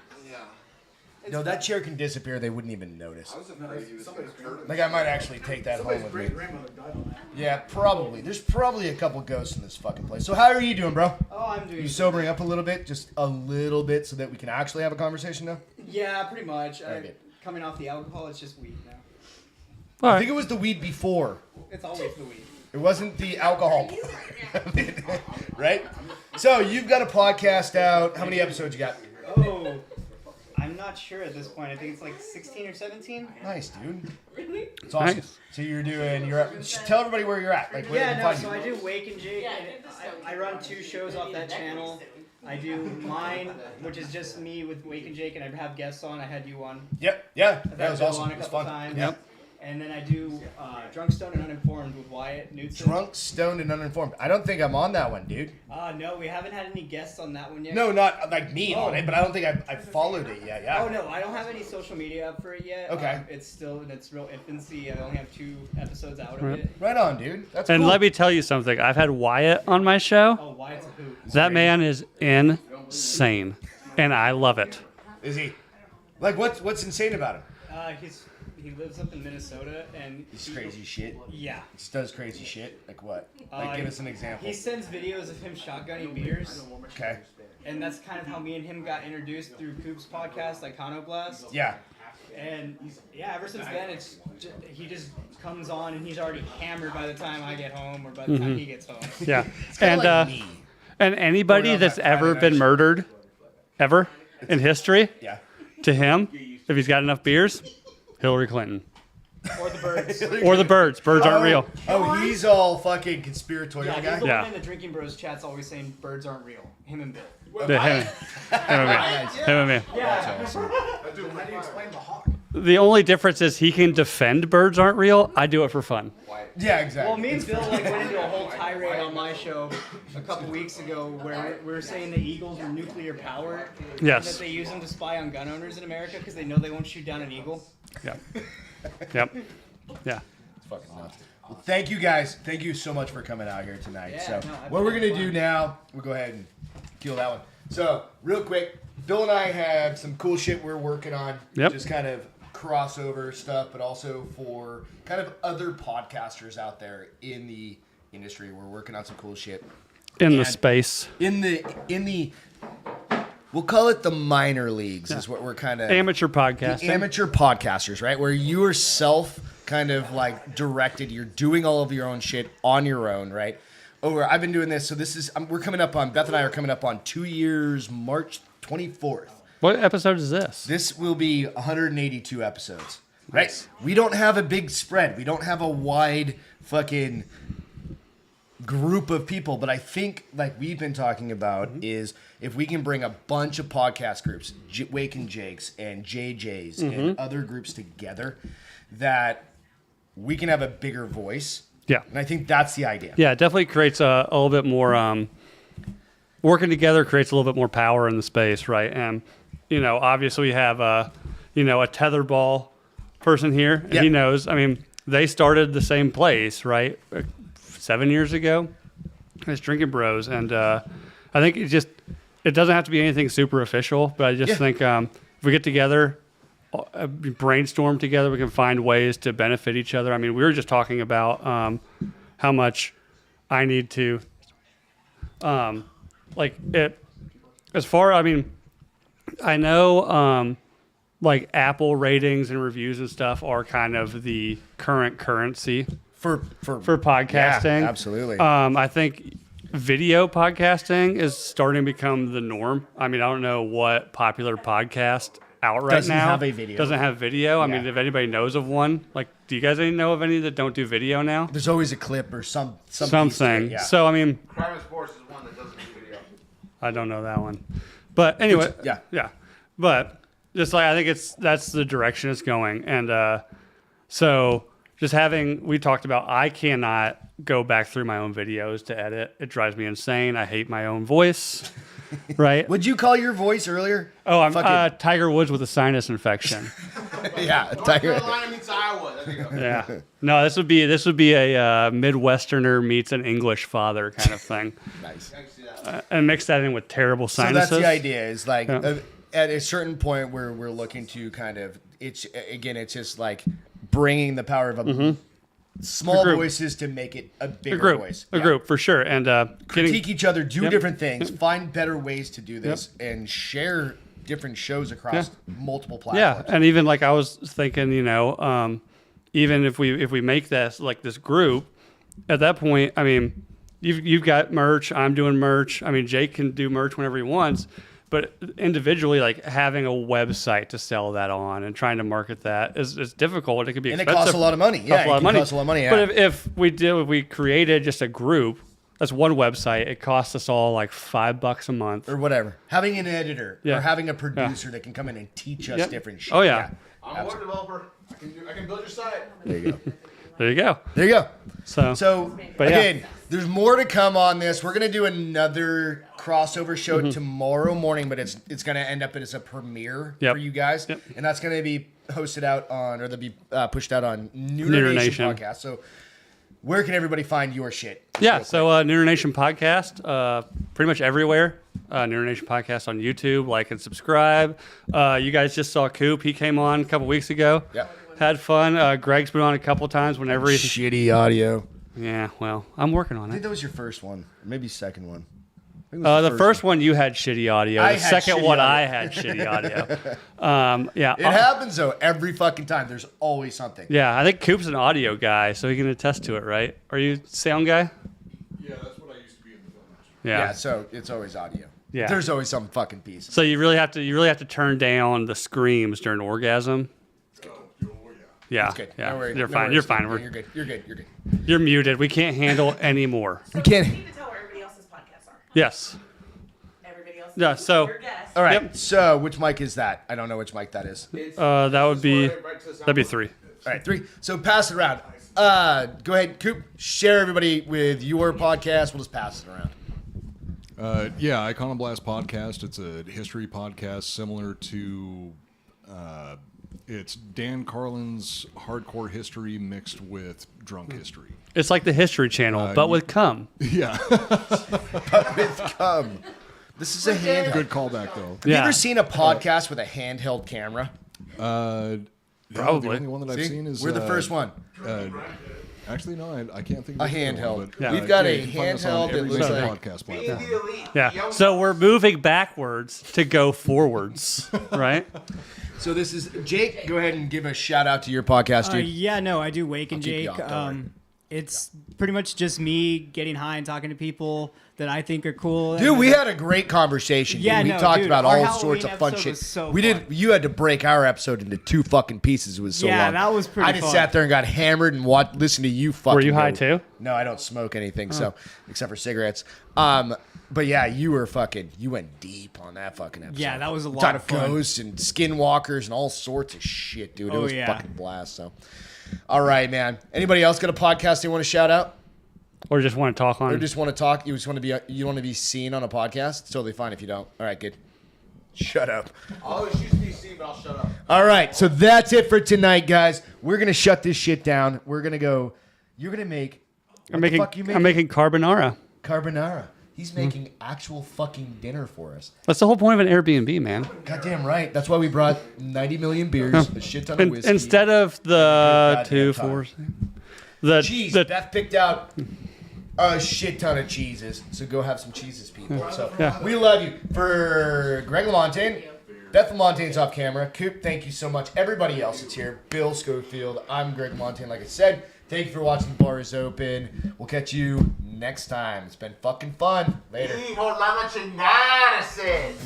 Speaker 1: No, that chair can disappear. They wouldn't even notice.
Speaker 6: I was afraid he was going to hurt him.
Speaker 1: Like I might actually take that home with me.
Speaker 8: Grandmother died on that.
Speaker 1: Yeah, probably. There's probably a couple ghosts in this fucking place. So how are you doing, bro?
Speaker 4: Oh, I'm doing.
Speaker 1: You sobering up a little bit, just a little bit, so that we can actually have a conversation now.
Speaker 4: Yeah, pretty much.
Speaker 1: Okay.
Speaker 4: Coming off the alcohol, it's just weed now.
Speaker 3: All
Speaker 1: I
Speaker 3: right.
Speaker 1: think it was the weed before.
Speaker 4: It's always the weed.
Speaker 1: It wasn't the alcohol, right? So you've got a podcast out. How many episodes you got?
Speaker 4: Oh, I'm not sure at this point. I think it's like 16 or 17.
Speaker 1: Nice, dude. It's awesome.
Speaker 3: Nice.
Speaker 1: So you're at. Tell everybody where you're at. Like where they
Speaker 4: Yeah,
Speaker 1: can
Speaker 4: no,
Speaker 1: find
Speaker 4: so
Speaker 1: you.
Speaker 4: I do Wake and Jake, and I run 2 shows off that channel. I do mine, which is just me with Wake and Jake, and I have guests on. I had you on.
Speaker 1: Yep. Yeah.
Speaker 4: I've
Speaker 1: That
Speaker 4: had
Speaker 1: was
Speaker 4: Bill
Speaker 1: awesome.
Speaker 4: on a
Speaker 1: It was
Speaker 4: couple
Speaker 1: fun.
Speaker 4: times.
Speaker 1: Yep.
Speaker 4: And then I do Drunk, Stoned, and Uninformed with Wyatt Knudsen.
Speaker 1: Drunk, stoned, and uninformed. I don't think I'm on that one, dude.
Speaker 4: No, we haven't had any guests on that one yet.
Speaker 1: No, not like me
Speaker 4: Oh.
Speaker 1: on it, but I don't think I've followed it yet. Yeah.
Speaker 4: Oh no, I don't have any social media up for it yet.
Speaker 1: Okay.
Speaker 4: It's still in its real infancy. I only have 2 episodes out of
Speaker 3: Right.
Speaker 4: it.
Speaker 1: Right on, dude. That's
Speaker 3: And
Speaker 1: cool.
Speaker 3: let me tell you something. I've had Wyatt on my show.
Speaker 4: Oh, Wyatt's a hoot.
Speaker 3: That man is insane, and I love it.
Speaker 1: Is he? Like what's insane about him?
Speaker 4: He lives up in Minnesota and
Speaker 1: He's crazy shit.
Speaker 4: Yeah.
Speaker 1: He just does crazy shit. Like what? Like give us an example.
Speaker 4: He sends videos of him shotgunning beers.
Speaker 1: Okay.
Speaker 4: And that's kind of how me and him got introduced through Coop's podcast, Iconoblast.
Speaker 1: Yeah.
Speaker 4: And yeah, ever since then, he just comes on and he's already hammered by the time I get home or by the time he gets home.
Speaker 3: Yeah.
Speaker 1: It's kinda
Speaker 3: And
Speaker 1: like me.
Speaker 3: and anybody
Speaker 1: Going on
Speaker 3: that's
Speaker 1: that
Speaker 3: ever
Speaker 1: Friday
Speaker 3: been
Speaker 1: night.
Speaker 3: murdered, ever in history,
Speaker 1: Yeah.
Speaker 3: to him, if he's got enough beers, Hillary Clinton
Speaker 4: Or the birds.
Speaker 3: or the birds. Birds aren't real.
Speaker 1: Oh, he's all fucking conspiratorial
Speaker 4: Yeah, he's
Speaker 1: guy.
Speaker 4: the
Speaker 3: Yeah.
Speaker 4: one in the Drinking Bros chat's always saying birds aren't real. Him and Bill.
Speaker 3: Him and me.
Speaker 4: Yeah.
Speaker 8: How do you explain the hawk?
Speaker 3: The only difference is he can defend birds aren't real. I do it for fun.
Speaker 1: Yeah, exactly.
Speaker 4: Well, me and Bill went into a whole tirade on my show a couple weeks ago where we were saying the Eagles are nuclear powered.
Speaker 3: Yes.
Speaker 4: And that they use them to spy on gun owners in America because they know they won't shoot down an eagle.
Speaker 3: Yeah. Yep. Yeah.
Speaker 1: It's fucking nuts. Well, thank you guys. Thank you so much for coming out here tonight.
Speaker 4: Yeah,
Speaker 1: So,
Speaker 4: no, I've
Speaker 1: what we're
Speaker 4: been
Speaker 1: gonna do now, we'll go ahead and kill that one. So, real quick, Bill and I have some cool shit we're working on.
Speaker 3: Yep.
Speaker 1: Just kind of crossover stuff, but also for kind of other podcasters out there in the industry. We're working on some cool shit.
Speaker 3: In the
Speaker 1: And
Speaker 3: space.
Speaker 1: In the we'll call it the minor leagues is what we're kind of
Speaker 3: Amateur podcasting.
Speaker 1: the amateur podcasters, right? Where you are self kind of like directed. You're doing all of your own shit on your own, right? I've been doing this. So this is, we're coming up on, Beth and I are coming up on 2 years, March 24th.
Speaker 3: What episode is this?
Speaker 1: This will be 182 episodes, right? We don't have a big spread. We don't have a wide fucking group of people, but I think like we've been talking about is if we can bring a bunch of podcast groups, Wake and Jake's and JJ's and other groups together, that we can have a bigger voice.
Speaker 3: Yeah.
Speaker 1: And I think that's the idea.
Speaker 3: Yeah, it definitely creates a little bit more, working together creates a little bit more power in the space, right? And, obviously we have, a tetherball person here. And
Speaker 1: Yeah.
Speaker 3: he knows, they started the same place, right? 7 years ago. It's Drinkin Bros. And I think it doesn't have to be anything super official, but I just think if we get together, brainstorm together, we can find ways to benefit each other. We were just talking about how much I need to, I know like Apple ratings and reviews and stuff are kind of the current currency
Speaker 1: For
Speaker 3: podcasting.
Speaker 1: Yeah, absolutely.
Speaker 3: I think video podcasting is starting to become the norm. I don't know what popular podcast out right
Speaker 1: Doesn't
Speaker 3: now
Speaker 1: have a video.
Speaker 3: doesn't have video. I mean, if anybody knows of one, like, do you guys know of any that don't do video now?
Speaker 1: There's always a clip or something.
Speaker 3: Something. So I mean,
Speaker 7: Crime Sports is one that doesn't do video.
Speaker 3: I don't know that one, but anyway, yeah. But just like I think that's the direction it's going, and so just we talked about I cannot go back through my own videos to edit. It drives me insane. I hate my own voice. Right?
Speaker 1: What'd you call your voice earlier?
Speaker 3: Oh, I'm Tiger Woods with a sinus infection.
Speaker 1: Yeah, Tiger.
Speaker 7: Carolina meets Iowa. There you go.
Speaker 3: Yeah. No, this would be a Midwesterner meets an English father kind of thing.
Speaker 1: Nice.
Speaker 3: And mix that in with terrible sinuses.
Speaker 1: So that's the idea. Is like at a certain point where we're looking to kind of it's just like bringing the power of small voices to make it a bigger voice.
Speaker 3: A group for sure, and
Speaker 1: critique each other, do different things, find better ways to do this, and share different shows across multiple platforms.
Speaker 3: Yeah, and even like I was thinking, even if we make this like this group, at that point, I mean, you've got merch, I'm doing merch. I mean, Jake can do merch whenever he wants. But individually, like having a website to sell that on and trying to market that is difficult. It could be expensive.
Speaker 1: And it costs a lot of money. Yeah, it costs a lot of money.
Speaker 3: But if we created just a group, that's one website. It costs us all like $5 a month
Speaker 1: or whatever. Having an editor or having a producer that can come in and teach us different shit.
Speaker 3: Oh yeah.
Speaker 7: I'm a web developer. I can build your site.
Speaker 1: There you go.
Speaker 3: There you go.
Speaker 1: There you go.
Speaker 3: So
Speaker 1: but again, there's more to come on this. We're gonna do another crossover show tomorrow morning, but it's gonna end up as a premiere for you guys, and that's gonna be hosted out on or they'll be pushed out on Nooner Nation podcast. So where can everybody find your shit?
Speaker 3: So Nooner Nation podcast, pretty much everywhere. Nooner Nation podcast on YouTube. Like and subscribe. You guys just saw Coop. He came on a couple weeks ago.
Speaker 1: Yeah.
Speaker 3: Had fun. Greg's been on a couple times whenever he's
Speaker 1: shitty audio.
Speaker 3: Yeah, well, I'm working on it.
Speaker 1: I think that was your first one, or maybe second one.
Speaker 3: The first one you had shitty audio. The second one I had shitty audio. Yeah.
Speaker 1: It happens though every fucking time. There's always something.
Speaker 3: Yeah, I think Coop's an audio guy, so he can attest to it, right? Are you a sound guy?
Speaker 6: Yeah, that's what I used to be in the film industry.
Speaker 1: Yeah, so it's always audio.
Speaker 3: Yeah.
Speaker 1: There's always some fucking piece.
Speaker 3: So you really have to turn down the screams during orgasm. Yeah,
Speaker 1: good.
Speaker 3: yeah.
Speaker 1: No worries.
Speaker 3: You're
Speaker 1: No
Speaker 3: fine.
Speaker 1: worries.
Speaker 3: You're fine.
Speaker 1: Yeah, you're good. You're good. You're good.
Speaker 3: You're muted. We can't handle any more.
Speaker 1: We can't.
Speaker 2: You need to tell where everybody else's podcasts are.
Speaker 3: Yes.
Speaker 2: Everybody else.
Speaker 3: Yeah. So.
Speaker 1: All right. So which mic is that? I don't know which mic that is.
Speaker 3: That would be. That'd be 3.
Speaker 1: All right, 3. So pass it around. Go ahead, Coop. Share everybody with your podcast. We'll just pass it around.
Speaker 6: Iconoblast podcast. It's a history podcast similar to. It's Dan Carlin's hardcore history mixed with drunk history.
Speaker 3: It's like the History Channel, but with cum.
Speaker 6: Yeah.
Speaker 1: But with cum. This is a handheld.
Speaker 6: Good callback, though.
Speaker 1: Have you ever seen a podcast with a handheld camera?
Speaker 3: Probably.
Speaker 6: The only one that I've seen is...
Speaker 1: We're the first one.
Speaker 6: Actually, no, I can't think of
Speaker 1: a handheld. We've got a handheld that looks like...
Speaker 6: podcast platform.
Speaker 3: Yeah. So we're moving backwards to go forwards, right?
Speaker 1: So this is Jake. Go ahead and give a shout out to your podcast, dude.
Speaker 4: I do Wake and Jake. It's pretty much just me getting high and talking to people that I think are cool.
Speaker 1: Dude, we had a great conversation.
Speaker 4: Yeah,
Speaker 1: we talked about all sorts of fun
Speaker 4: episode
Speaker 1: shit.
Speaker 4: was so
Speaker 1: We
Speaker 4: fun.
Speaker 1: did. You had to break our episode into 2 fucking pieces. It was so long.
Speaker 4: Yeah, that was pretty
Speaker 1: I just
Speaker 4: fun.
Speaker 1: sat there and got hammered and listened to you fucking.
Speaker 3: Were you high
Speaker 1: go.
Speaker 3: too?
Speaker 1: No, I don't smoke anything, so except for cigarettes. But yeah, you went deep on that fucking episode.
Speaker 4: Yeah, that was a
Speaker 1: We
Speaker 4: lot
Speaker 1: talked
Speaker 4: of fun.
Speaker 1: ghosts and skinwalkers and all sorts of shit, dude. It was
Speaker 4: yeah.
Speaker 1: fucking blast. So, all right, man. Anybody else got a podcast they want to shout out?
Speaker 3: Or just want to talk on?
Speaker 1: Or just want to talk? You want to be seen on a podcast? It's totally fine if you don't. All right, good. Shut up.
Speaker 7: I'll always choose to be seen, but I'll shut up.
Speaker 1: All right, so that's it for tonight, guys. We're gonna shut this shit down. We're gonna go. You're gonna make.
Speaker 3: I'm making carbonara.
Speaker 1: Carbonara. He's making actual fucking dinner for us.
Speaker 3: That's the whole point of an Airbnb, man.
Speaker 1: Goddamn right. That's why we brought 90 million beers, a shit ton of whiskey.
Speaker 3: Instead of the 2, 4,
Speaker 1: cheese. Beth picked out a shit ton of cheeses, so go have some cheeses, people. So we love you. For Greg LaMontagne, Beth LaMontagne's off camera. Coop, thank you so much. Everybody else that's here. Bill Schofield. I'm Greg LaMontagne. Like I said, thank you for watching. The bar is open. We'll catch you next time. It's been fucking fun. Later.
Speaker 12: Hijo la machinada, sis.